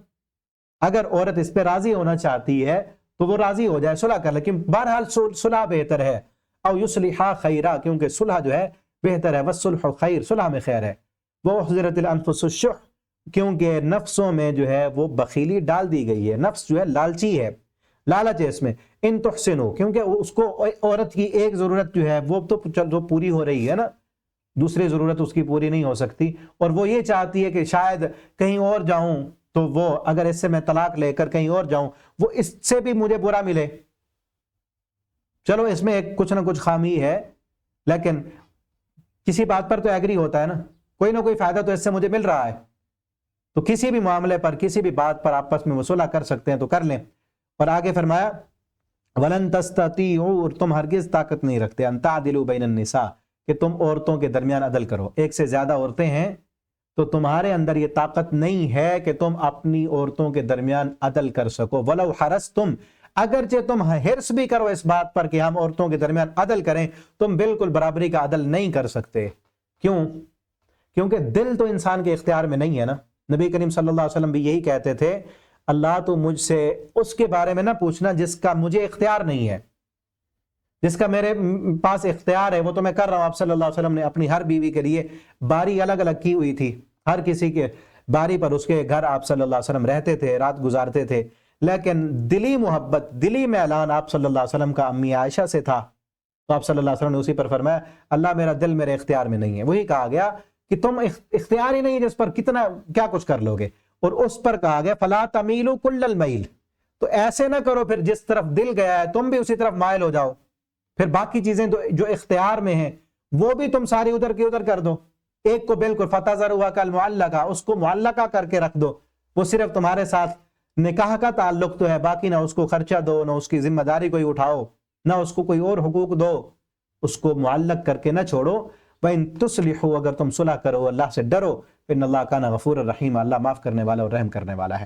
اگر عورت اس پہ راضی ہونا چاہتی ہے تو وہ راضی ہو جائے، صلح کر، لیکن بہرحال صلح بہتر ہے، او یصلحا خیرا، کیونکہ صلح جو ہے بہتر ہے، والصلح خیر، صلح میں خیر ہے، واحضرت الانفس الشح، کیونکہ نفسوں میں جو ہے وہ بخیلی ڈال دی گئی ہے، نفس جو ہے لالچی ہے، لالچ ہے اس میں، ان تحسنو، کیونکہ اس کو عورت کی ایک ضرورت جو ہے وہ تو پوری ہو رہی ہے نا، دوسری ضرورت اس کی پوری نہیں ہو سکتی، اور وہ یہ چاہتی ہے کہ شاید کہیں اور جاؤں تو وہ اگر اس سے میں طلاق لے کر کہیں اور جاؤں وہ اس سے بھی مجھے برا ملے، چلو اس میں ایک کچھ نہ کچھ خامی ہے لیکن کسی بات پر تو ایگری ہوتا ہے نا، کوئی نہ کوئی فائدہ تو اس سے مجھے مل رہا ہے، تو کسی بھی معاملے پر کسی بھی بات پر آپس میں صلح کر سکتے ہیں تو کر لیں۔ اور آگے فرمایا وَلَن تَسْتَطِيعُوا، اور تم ہرگز طاقت نہیں رکھتے، ان تعدلوا بین النساء، کہ تم عورتوں کے درمیان عدل کرو، ایک سے زیادہ عورتیں ہیں تو تمہارے اندر یہ طاقت نہیں ہے کہ تم اپنی عورتوں کے درمیان عدل کر سکو، وَلَوْ حَرَصْتُمْ، اگرچہ تم حرص بھی کرو اس بات پر کہ ہم عورتوں کے درمیان عدل کریں، تم بالکل برابری کا عدل نہیں کر سکتے، کیوں؟ کیونکہ دل تو انسان کے اختیار میں نہیں ہے نا، نبی کریم صلی اللہ علیہ وسلم بھی یہی کہتے تھے، اللہ تو مجھ سے اس کے بارے میں نہ پوچھنا جس کا مجھے اختیار نہیں ہے، جس کا میرے پاس اختیار ہے وہ تو میں کر رہا ہوں۔ آپ صلی اللہ علیہ وسلم نے اپنی ہر بیوی کے لیے باری الگ الگ کی ہوئی تھی، ہر کسی کے باری پر اس کے گھر آپ صلی اللہ علیہ وسلم رہتے تھے، رات گزارتے تھے، لیکن دلی محبت، دلی میلان آپ صلی اللہ علیہ وسلم کا امی عائشہ سے تھا، تو آپ صلی اللہ علیہ وسلم نے اسی پر فرمایا اللہ میرا دل میرے اختیار میں نہیں ہے، وہی کہا گیا کہ تم اختیار ہی نہیں جس پر کتنا کیا کچھ کر لو گے، اور اس پر کہا گیا فلا تمیلوا کل المیل، تو ایسے نہ کرو پھر جس طرف دل گیا ہے تم بھی اسی طرف مائل ہو جاؤ، پھر باقی چیزیں جو اختیار میں ہیں وہ بھی تم ساری ادھر کی ادھر کر دو، ایک کو بالکل فَتَذَرُوهَا كَالْمُعَلَّقَةِ، اس کو معلقہ کر کے رکھ دو، وہ صرف تمہارے ساتھ نکاح کا تعلق تو ہے، باقی نہ اس کو خرچہ دو، نہ اس کی ذمہ داری کوئی اٹھاؤ، نہ اس کو کوئی اور حقوق دو، اس کو معلق کر کے نہ چھوڑو۔ وَإِن تُصْلِحُوا، اگر تم صلح کرو، اللہ سے ڈرو، فِإِنَّ اللَّهَ كَانَ غَفُورًا رَحِيمًا، اللہ معاف کرنے والا اور رحم کرنے والا ہے،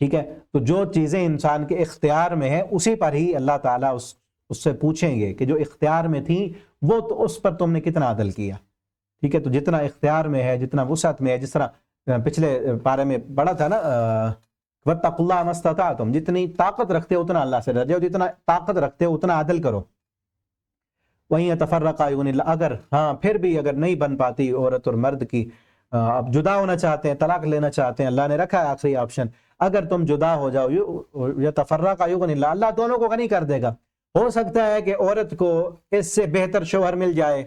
ٹھیک ہے؟ تو جو چیزیں انسان کے اختیار میں ہیں اسی پر ہی اللہ تعالیٰ اس سے پوچھیں گے کہ جو اختیار میں تھی وہ تو اس پر تم نے کتنا عدل کیا، ٹھیک ہے؟ تو جتنا اختیار میں ہے، جتنا وسعت میں ہے، جس طرح پچھلے پارے میں پڑھا تھا نا وَاتَّقُوا اللَّهَ مَا اسْتَطَعْتُمْ، جتنی طاقت رکھتے ہو اتنا اللہ سے ڈر جاؤ، جتنا طاقت رکھتے ہو اتنا عدل کرو۔ وہیں يَتَفَرَّقَا يُغْنِ اللَّهُ، اگر ہاں پھر بھی اگر نہیں بن پاتی عورت اور مرد کی، اب جدا ہونا چاہتے ہیں، طلاق لینا چاہتے ہیں، اللہ نے رکھا ہے آخری آپشن، اگر تم جدا ہو جاؤ يَتَفَرَّقَا يُغْنِ اللَّهُ، اللہ دونوں کو غنی کر دے گا، ہو سکتا ہے کہ عورت کو اس سے بہتر شوہر مل جائے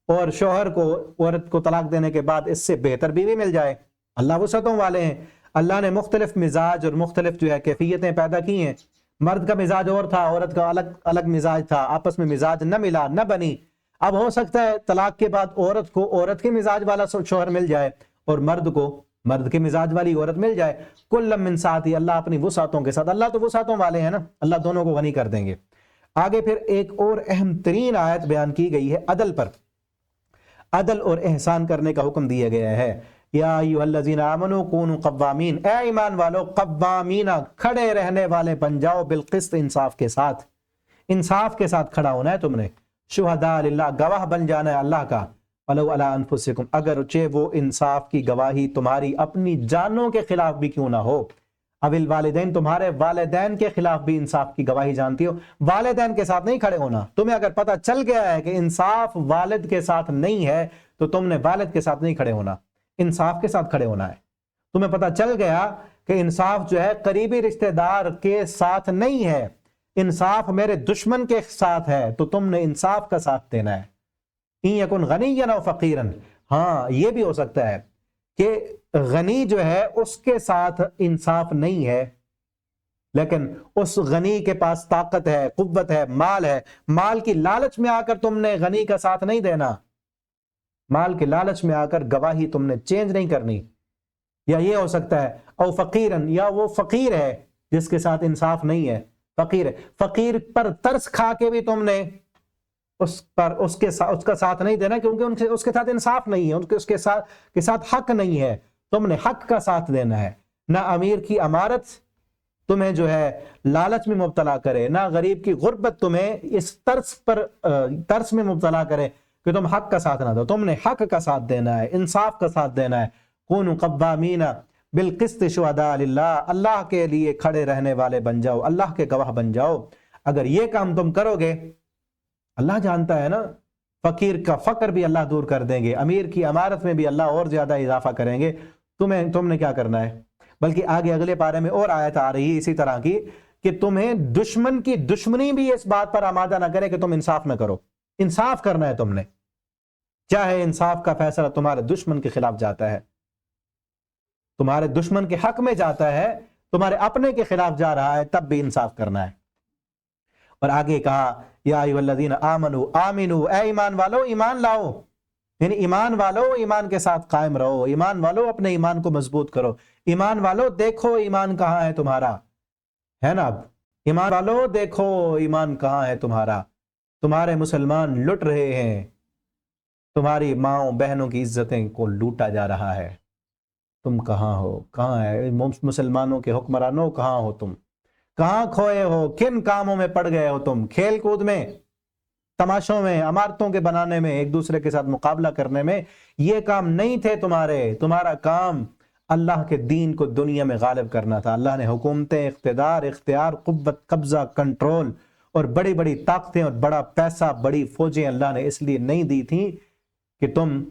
اور شوہر کو عورت کو طلاق دینے کے بعد اس سے بہتر بیوی مل جائے، اللہ وسعتوں والے ہیں، اللہ نے مختلف مزاج اور مختلف جو ہے کیفیتیں پیدا کی ہیں، مرد کا مزاج اور تھا، عورت کا الگ مزاج تھا، آپس میں مزاج نہ ملا، نہ بنی، اب ہو سکتا ہے طلاق کے بعد عورت کو عورت کے مزاج والا شوہر مل جائے اور مرد کو مرد کے مزاج والی عورت مل جائے، کل من سعتی، اللہ اپنی وسعتوں کے ساتھ، اللہ تو وسعتوں والے ہیں نا، اللہ دونوں کو غنی کر دیں گے۔ آگے پھر ایک اور اہم ترین آیت بیان کی گئی ہے عدل پر، عدل اور احسان کرنے کا حکم دیا گیا ہے، یا ایھا الذین آمنوا کونوا قوامین، اے ایمان والو قوامین، کھڑے رہنے والے بن جاؤ، بالقسط، انصاف کے ساتھ، انصاف کے ساتھ کھڑا ہونا ہے تم نے، شہداء للہ، گواہ بن جانا ہے اللہ کا، ولو علی انفسکم، اگرچہ وہ انصاف کی گواہی تمہاری اپنی جانوں کے خلاف بھی کیوں نہ ہو، اوil والدین، تمہارے والدین کے خلاف بھی انصاف کی گواہی جانتی ہو، والدین کے ساتھ نہیں کھڑے ہونا۔ تمہیں اگر پتہ چل گیا ہے کہ انصاف والد کے ساتھ نہیں ہے تو تم نے والد کے ساتھ نہیں کھڑے ہونا، انصاف کے ساتھ کھڑے ہونا ہے۔ تمہیں پتہ چل گیا کہ انصاف جو ہے قریبی رشتہ دار کے ساتھ نہیں ہے، انصاف میرے دشمن کے ساتھ ہے، تو تم نے انصاف کا ساتھ دینا ہے۔ ان یکن غنیا او فقیرا، ہاں یہ بھی ہو سکتا ہے کہ غنی جو ہے اس کے ساتھ انصاف نہیں ہے، لیکن اس غنی کے پاس طاقت ہے، قوت ہے، مال ہے، مال کی لالچ میں آ کر تم نے غنی کا ساتھ نہیں دینا، مال کے لالچ میں آ کر گواہی تم نے چینج نہیں کرنی۔ یا یہ ہو سکتا ہے او فقیرن، یا وہ فقیر ہے جس کے ساتھ انصاف نہیں ہے، فقیر ہے، فقیر پر ترس کھا کے بھی تم نے اس کا ساتھ نہیں دینا، کیونکہ اس کے ساتھ انصاف نہیں ہے، اس کے ساتھ حق نہیں ہے، تم نے حق کا ساتھ دینا ہے۔ نہ امیر کی امارت تمہیں جو ہے لالچ میں مبتلا کرے، نہ غریب کی غربت تمہیں اس ترس میں مبتلا کرے کہ تم حق کا ساتھ نہ دو، تم نے حق کا ساتھ دینا ہے، انصاف کا ساتھ دینا ہے۔ کونوا قوامین بالقسط شہداء للہ، اللہ کے لیے کھڑے رہنے والے بن جاؤ، اللہ کے گواہ بن جاؤ۔ اگر یہ کام تم کرو گے، اللہ جانتا ہے نا، فقیر کا فقر بھی اللہ دور کر دیں گے، امیر کی امارت میں بھی اللہ اور زیادہ اضافہ کریں گے۔ تم نے کیا کرنا ہے؟ بلکہ آگے اگلے پارے میں اور آیت آ رہی ہے اسی طرح کی کہ تمہیں دشمن کی دشمنی بھی اس بات پر آمادہ نہ کرے کہ تم انصاف نہ کرو۔ انصاف کرنا ہے تم نے، چاہے انصاف کا فیصلہ تمہارے دشمن کے خلاف جاتا ہے، تمہارے دشمن کے حق میں جاتا ہے، تمہارے اپنے کے خلاف جا رہا ہے، تب بھی انصاف کرنا ہے۔ اور آگے کہا یا ایھا الذین آمنوا آمنوا، اے ایمان والو ایمان لاؤ، یعنی ایمان والو ایمان کے ساتھ قائم رہو، ایمان والو اپنے ایمان کو مضبوط کرو، ایمان والو دیکھو ایمان کہاں ہے تمہارا، ہے نا؟ اب ایمان والو دیکھو ایمان کہاں ہے تمہارا، تمہارے مسلمان لٹ رہے ہیں، تمہاری ماؤں بہنوں کی عزتیں کو لوٹا جا رہا ہے، تم کہاں ہو؟ کہاں ہے مسلمانوں کے حکمرانوں؟ کہاں ہو تم؟ کہاں کھوئے ہو؟ کن کاموں میں پڑ گئے ہو تم؟ کھیل کود میں، تماشوں میں، عمارتوں کے بنانے میں، ایک دوسرے کے ساتھ مقابلہ کرنے میں، یہ کام نہیں تھے تمہارے۔ تمہارا کام اللہ کے دین کو دنیا میں غالب کرنا تھا۔ اللہ نے حکومتیں، اقتدار، اختیار، قوت، قبضہ، کنٹرول اور بڑی بڑی طاقتیں اور بڑا پیسہ، بڑی فوجیں اللہ نے اس لیے نہیں دی تھیں کہ تم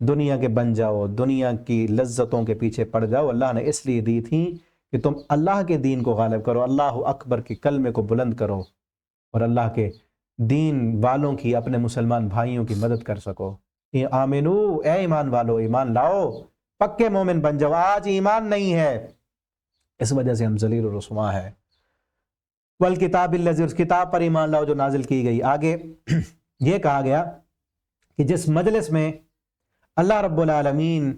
دنیا کے بن جاؤ، دنیا کی لذتوں کے پیچھے پڑ جاؤ۔ اللہ نے اس لیے دی تھیں کہ تم اللہ کے دین کو غالب کرو، اللہ اکبر کے کلمے کو بلند کرو اور اللہ کے دین والوں کی، اپنے مسلمان بھائیوں کی مدد کر سکو۔ آمنو، اے ایمان والو ایمان لاؤ، پکے مومن بن جاؤ۔ آج ایمان نہیں ہے، اس وجہ سے ہم ذلیل و رسوا ہے۔ والکتاب الذی، اس کتاب پر ایمان لاؤ جو نازل کی گئی۔ آگے یہ کہا گیا کہ جس مجلس میں اللہ رب العالمین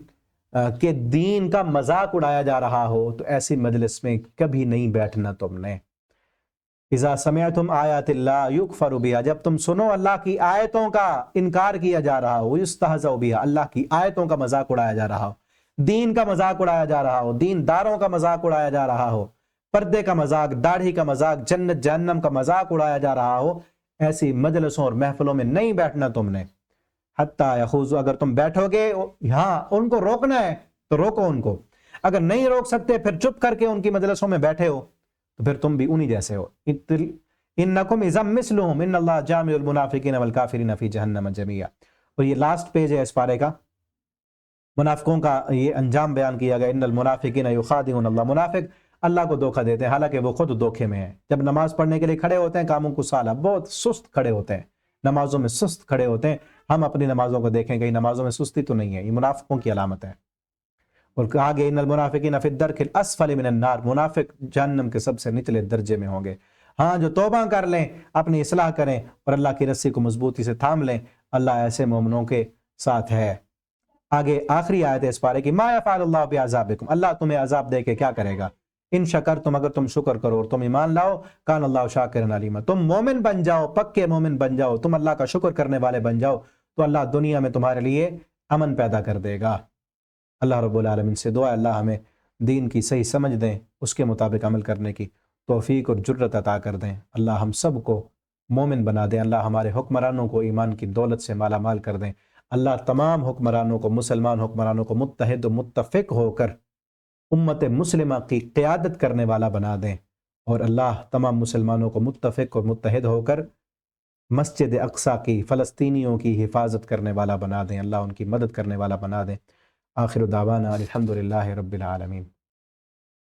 کے دین کا مذاق اڑایا جا رہا ہو تو ایسی مجلس میں کبھی نہیں بیٹھنا تم نے۔ اذا سمعتم آیات اللہ یکفر بہا، جب تم سنو اللہ کی آیتوں کا انکار کیا جا رہا ہو، یستہزأ بہا، اللہ کی آیتوں کا مذاق اڑایا جا رہا ہو، دین کا مذاق اڑایا جا رہا ہو، دین داروں کا مذاق اڑایا جا رہا ہو، پردے کا مذاق، داڑھی کا مذاق، جنت جہنم کا مذاق اڑایا جا رہا ہو، ایسی مجلسوں اور محفلوں میں نہیں بیٹھنا تم نے۔ حتیٰ یخوضوا، اگر تم بیٹھو گے، ہاں ان کو روکنا ہے تو روکو ان کو، اگر نہیں روک سکتے پھر چپ کر کے ان کی مجلسوں میں بیٹھے ہو تو پھر تم بھی انہی جیسے ہو۔ انکم اذا مثلہم ان اللہ جامع المنافقین والکافرین فی جہنم جمیعا۔ اور یہ لاسٹ پیج ہے اس پارے کا، منافقوں کا یہ انجام بیان کیا گیا۔ ان المنافقین یخادعون اللہ، منافق اللہ کو دھوکہ دیتے ہیں حالانکہ وہ خود دھوکے میں ہیں۔ جب نماز پڑھنے کے لیے کھڑے ہوتے ہیں کاموں کو سالہ، بہت سست کھڑے ہوتے ہیں، نمازوں میں سست کھڑے ہوتے ہیں۔ ہم اپنی نمازوں کو دیکھیں، کہیں نمازوں میں سستی تو نہیں ہے، یہ منافقوں کی علامت ہے۔ اور کہا گیا ان المنافقین فی الدرک الاسفل من النار، منافق جہنم کے سب سے نچلے درجے میں ہوں گے۔ ہاں جو توبہ کر لیں، اپنی اصلاح کریں اور اللہ کی رسی کو مضبوطی سے تھام لیں، اللہ ایسے مومنوں کے ساتھ ہے۔ آگے آخری آیت ہے اس پارے کی، ما یفعل اللہ بعذابکم، اللہ تمہیں عذاب دے کے کیا کرے گا؟ ان شکرتم، اگر تم شکر کرو اور تم ایمان لاؤ، کان اللہ شاکرا علیما، تم مومن بن جاؤ، پکے مومن بن جاؤ، تم اللہ کا شکر کرنے والے بن جاؤ تو اللہ دنیا میں تمہارے لیے امن پیدا کر دے گا۔ اللہ رب العالمین سے دعا ہے اللہ ہمیں دین کی صحیح سمجھ دیں، اس کے مطابق عمل کرنے کی توفیق اور جرت عطا کر دیں۔ اللہ ہم سب کو مومن بنا دیں، اللہ ہمارے حکمرانوں کو ایمان کی دولت سے مالا مال کر دیں، اللہ تمام حکمرانوں کو، مسلمان حکمرانوں کو متحد و متفق ہو کر امت مسلمہ کی قیادت کرنے والا بنا دیں، اور اللہ تمام مسلمانوں کو متفق اور متحد ہو کر مسجد اقصیٰ کی، فلسطینیوں کی حفاظت کرنے والا بنا دیں، اللہ ان کی مدد کرنے والا بنا دیں۔ آخر دعوانا الحمدللہ رب العالمین۔